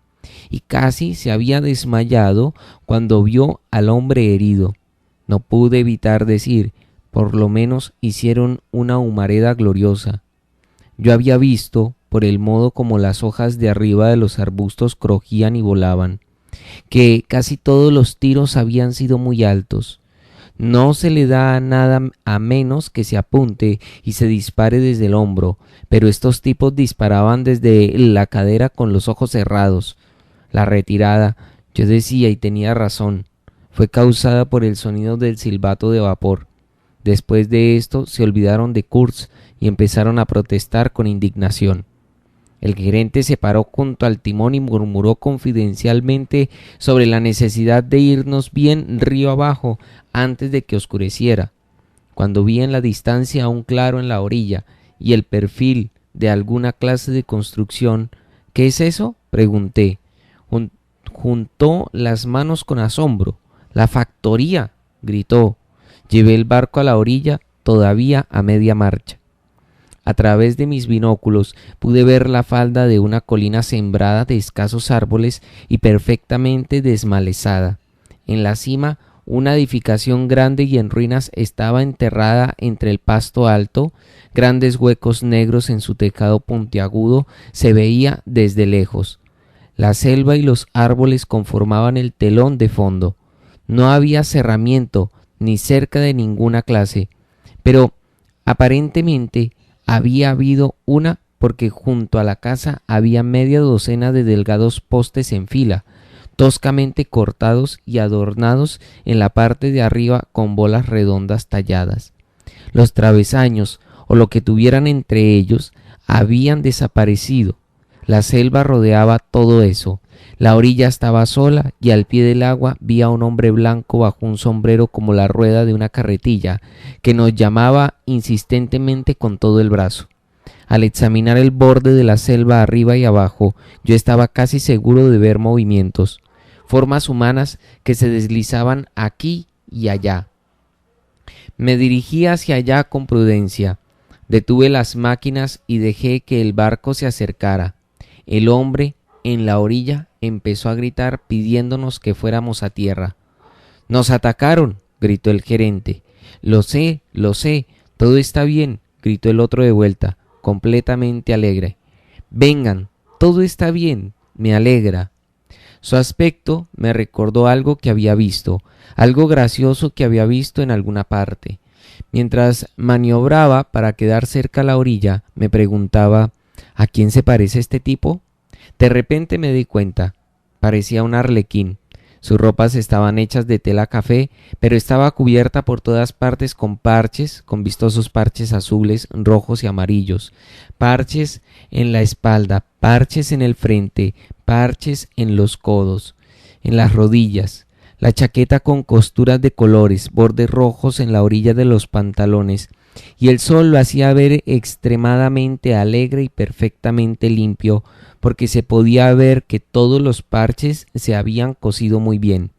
y casi se había desmayado cuando vio al hombre herido. No pude evitar decir, por lo menos hicieron una humareda gloriosa. Yo había visto, por el modo como las hojas de arriba de los arbustos crujían y volaban, que casi todos los tiros habían sido muy altos. No se le da nada a menos que se apunte y se dispare desde el hombro, pero estos tipos disparaban desde la cadera con los ojos cerrados. La retirada, yo decía y tenía razón, fue causada por el sonido del silbato de vapor. Después de esto se olvidaron de Kurtz y empezaron a protestar con indignación. El gerente se paró junto al timón y murmuró confidencialmente sobre la necesidad de irnos bien río abajo antes de que oscureciera. Cuando vi en la distancia un claro en la orilla y el perfil de alguna clase de construcción, ¿qué es eso?, pregunté. Juntó las manos con asombro. «¡La factoría!», gritó. Llevé el barco a la orilla, todavía a media marcha. A través de mis binóculos pude ver la falda de una colina sembrada de escasos árboles y perfectamente desmalezada. En la cima, una edificación grande y en ruinas estaba enterrada entre el pasto alto. Grandes huecos negros en su tejado puntiagudo se veía desde lejos. La selva y los árboles conformaban el telón de fondo. No había cerramiento ni cerca de ninguna clase, pero aparentemente había habido una, porque junto a la casa había media docena de delgados postes en fila, toscamente cortados y adornados en la parte de arriba con bolas redondas talladas. Los travesaños, o lo que tuvieran entre ellos, habían desaparecido. La selva rodeaba todo eso. La orilla estaba sola y al pie del agua vi a un hombre blanco bajo un sombrero como la rueda de una carretilla, que nos llamaba insistentemente con todo el brazo. Al examinar el borde de la selva arriba y abajo, yo estaba casi seguro de ver movimientos, formas humanas que se deslizaban aquí y allá. Me dirigí hacia allá con prudencia. Detuve las máquinas y dejé que el barco se acercara. El hombre en la orilla empezó a gritar pidiéndonos que fuéramos a tierra. «¡Nos atacaron!», gritó el gerente. Lo sé, todo está bien», gritó el otro de vuelta, completamente alegre. «Vengan, todo está bien, me alegra». Su aspecto me recordó algo que había visto, algo gracioso que había visto en alguna parte. Mientras maniobraba para quedar cerca a la orilla, me preguntaba, ¿a quién se parece este tipo? De repente me di cuenta, parecía un arlequín. Sus ropas estaban hechas de tela café, pero estaba cubierta por todas partes con parches, con vistosos parches azules, rojos y amarillos, parches en la espalda, parches en el frente, parches en los codos, en las rodillas, la chaqueta con costuras de colores, bordes rojos en la orilla de los pantalones, y el sol lo hacía ver extremadamente alegre y perfectamente limpio, porque se podía ver que todos los parches se habían cosido muy bien.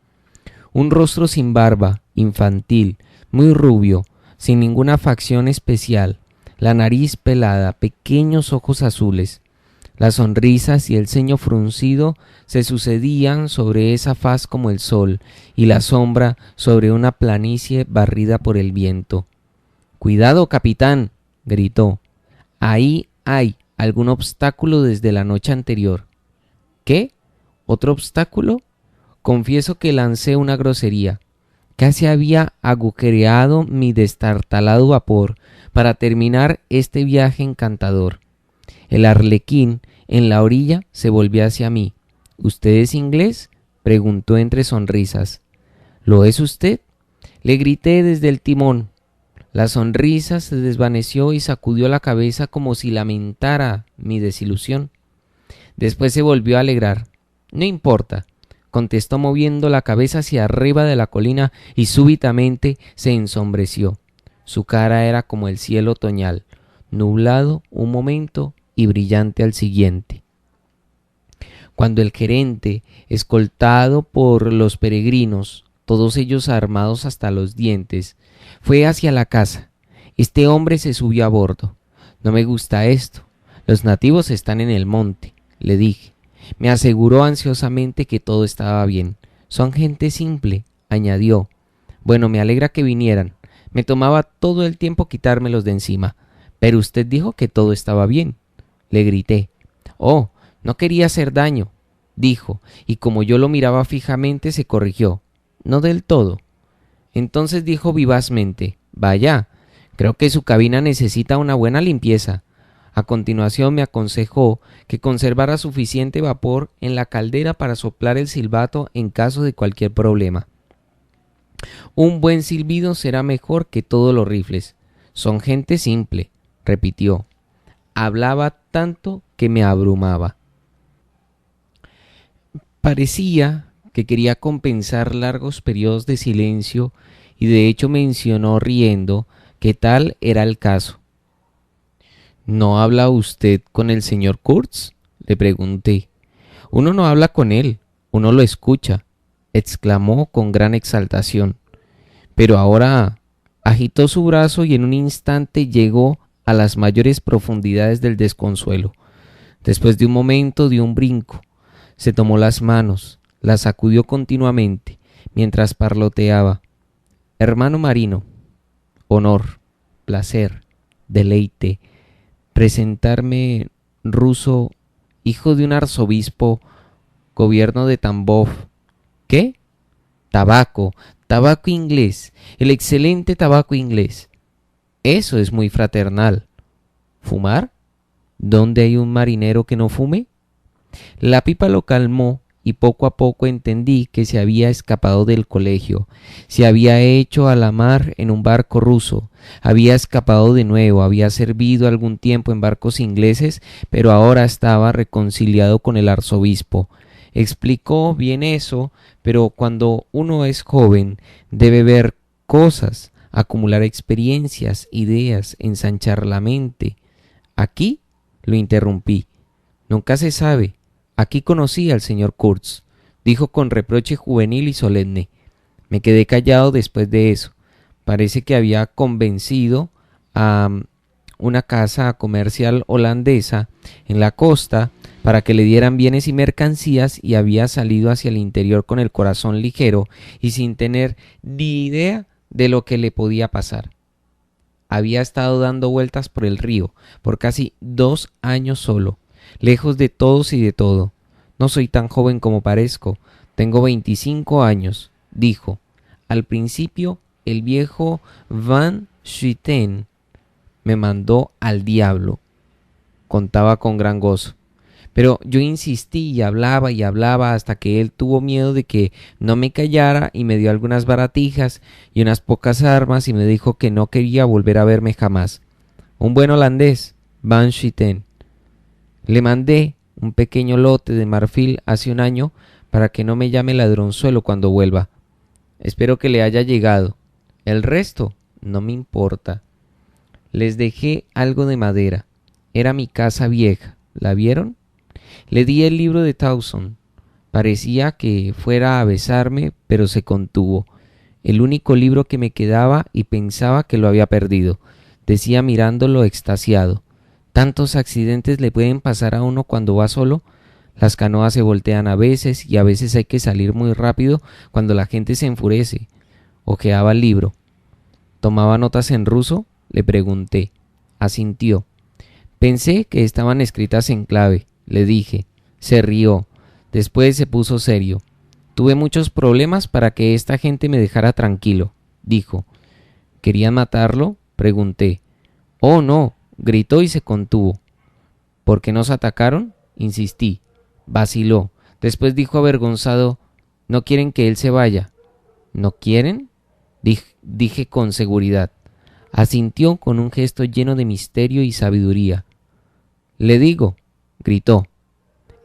Un rostro sin barba, infantil, muy rubio, sin ninguna facción especial, la nariz pelada, pequeños ojos azules. Las sonrisas y el ceño fruncido se sucedían sobre esa faz como el sol y la sombra sobre una planicie barrida por el viento. «¡Cuidado, capitán!», gritó. «Ahí hay algún obstáculo desde la noche anterior». «¿Qué? ¿Otro obstáculo?». Confieso que lancé una grosería. Casi había agujereado mi destartalado vapor para terminar este viaje encantador. El arlequín en la orilla se volvió hacia mí. «¿Usted es inglés?», preguntó entre sonrisas. «¿Lo es usted?», le grité desde el timón. La sonrisa se desvaneció y sacudió la cabeza como si lamentara mi desilusión. Después se volvió a alegrar. «No importa», contestó moviendo la cabeza hacia arriba de la colina y súbitamente se ensombreció. Su cara era como el cielo otoñal, nublado un momento y brillante al siguiente. Cuando el gerente, escoltado por los peregrinos, todos ellos armados hasta los dientes, fue hacia la casa, este hombre se subió a bordo. «No me gusta esto. Los nativos están en el monte», le dije. Me aseguró ansiosamente que todo estaba bien. «Son gente simple», añadió. «Bueno, me alegra que vinieran. Me tomaba todo el tiempo quitármelos de encima. Pero usted dijo que todo estaba bien», le grité. «Oh, no quería hacer daño», dijo, y como yo lo miraba fijamente se corrigió. «No del todo». Entonces dijo vivazmente: «Vaya, creo que su cabina necesita una buena limpieza». A continuación me aconsejó que conservara suficiente vapor en la caldera para soplar el silbato en caso de cualquier problema. «Un buen silbido será mejor que todos los rifles. Son gente simple», repitió. Hablaba tanto que me abrumaba. Parecía que quería compensar largos periodos de silencio y de hecho mencionó riendo que tal era el caso. «¿No habla usted con el señor Kurtz?», le pregunté. «Uno no habla con él, uno lo escucha», exclamó con gran exaltación. Pero ahora agitó su brazo y en un instante llegó a las mayores profundidades del desconsuelo. Después de un momento dio un brinco, se tomó las manos, las sacudió continuamente, mientras parloteaba: «Hermano marino, honor, placer, deleite, presentarme ruso, hijo de un arzobispo, gobierno de Tambov». «¿Qué?». «Tabaco, tabaco inglés, el excelente tabaco inglés». «Eso es muy fraternal». «¿Fumar? ¿Dónde hay un marinero que no fume?». La pipa lo calmó y poco a poco entendí que se había escapado del colegio, se había hecho a la mar en un barco ruso, había escapado de nuevo, había servido algún tiempo en barcos ingleses, pero ahora estaba reconciliado con el arzobispo. Explicó bien eso, pero cuando uno es joven debe ver cosas, acumular experiencias, ideas, ensanchar la mente. «Aquí», lo interrumpí. «Nunca se sabe. Aquí conocí al señor Kurtz», dijo con reproche juvenil y solemne. Me quedé callado después de eso. Parece que había convencido a una casa comercial holandesa en la costa para que le dieran bienes y mercancías y había salido hacia el interior con el corazón ligero y sin tener ni idea de lo que le podía pasar. Había estado dando vueltas por el río por casi 2 años solo, lejos de todos y de todo. «No soy tan joven como parezco, tengo 25 años», dijo. Al principio el viejo Van Schuiten me mandó al diablo, contaba con gran gozo. Pero yo insistí y hablaba hasta que él tuvo miedo de que no me callara y me dio algunas baratijas y unas pocas armas y me dijo que no quería volver a verme jamás. Un buen holandés, Van Schuiten. Le mandé un pequeño lote de marfil hace 1 año para que no me llame ladronzuelo cuando vuelva. Espero que le haya llegado. El resto no me importa. Les dejé algo de madera. Era mi casa vieja. ¿La vieron? Le di el libro de Towson. Parecía que fuera a besarme, pero se contuvo. El único libro que me quedaba y pensaba que lo había perdido, decía mirándolo extasiado. Tantos accidentes le pueden pasar a uno cuando va solo. Las canoas se voltean a veces y a veces hay que salir muy rápido cuando la gente se enfurece. Hojeaba el libro. ¿Tomaba notas en ruso? Le pregunté. Asintió. Pensé que estaban escritas en clave, le dije. Se rió. Después se puso serio. Tuve muchos problemas para que esta gente me dejara tranquilo, dijo. ¿Querían matarlo? Pregunté. Oh, no, gritó y se contuvo. ¿Por qué nos atacaron? Insistí. Vaciló. Después dijo avergonzado, no quieren que él se vaya. ¿No quieren? Dije con seguridad. Asintió con un gesto lleno de misterio y sabiduría. Le digo, gritó,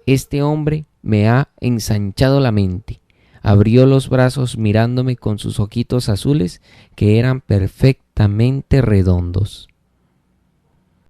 este hombre me ha ensanchado la mente. Abrió los brazos mirándome con sus ojitos azules que eran perfectamente redondos.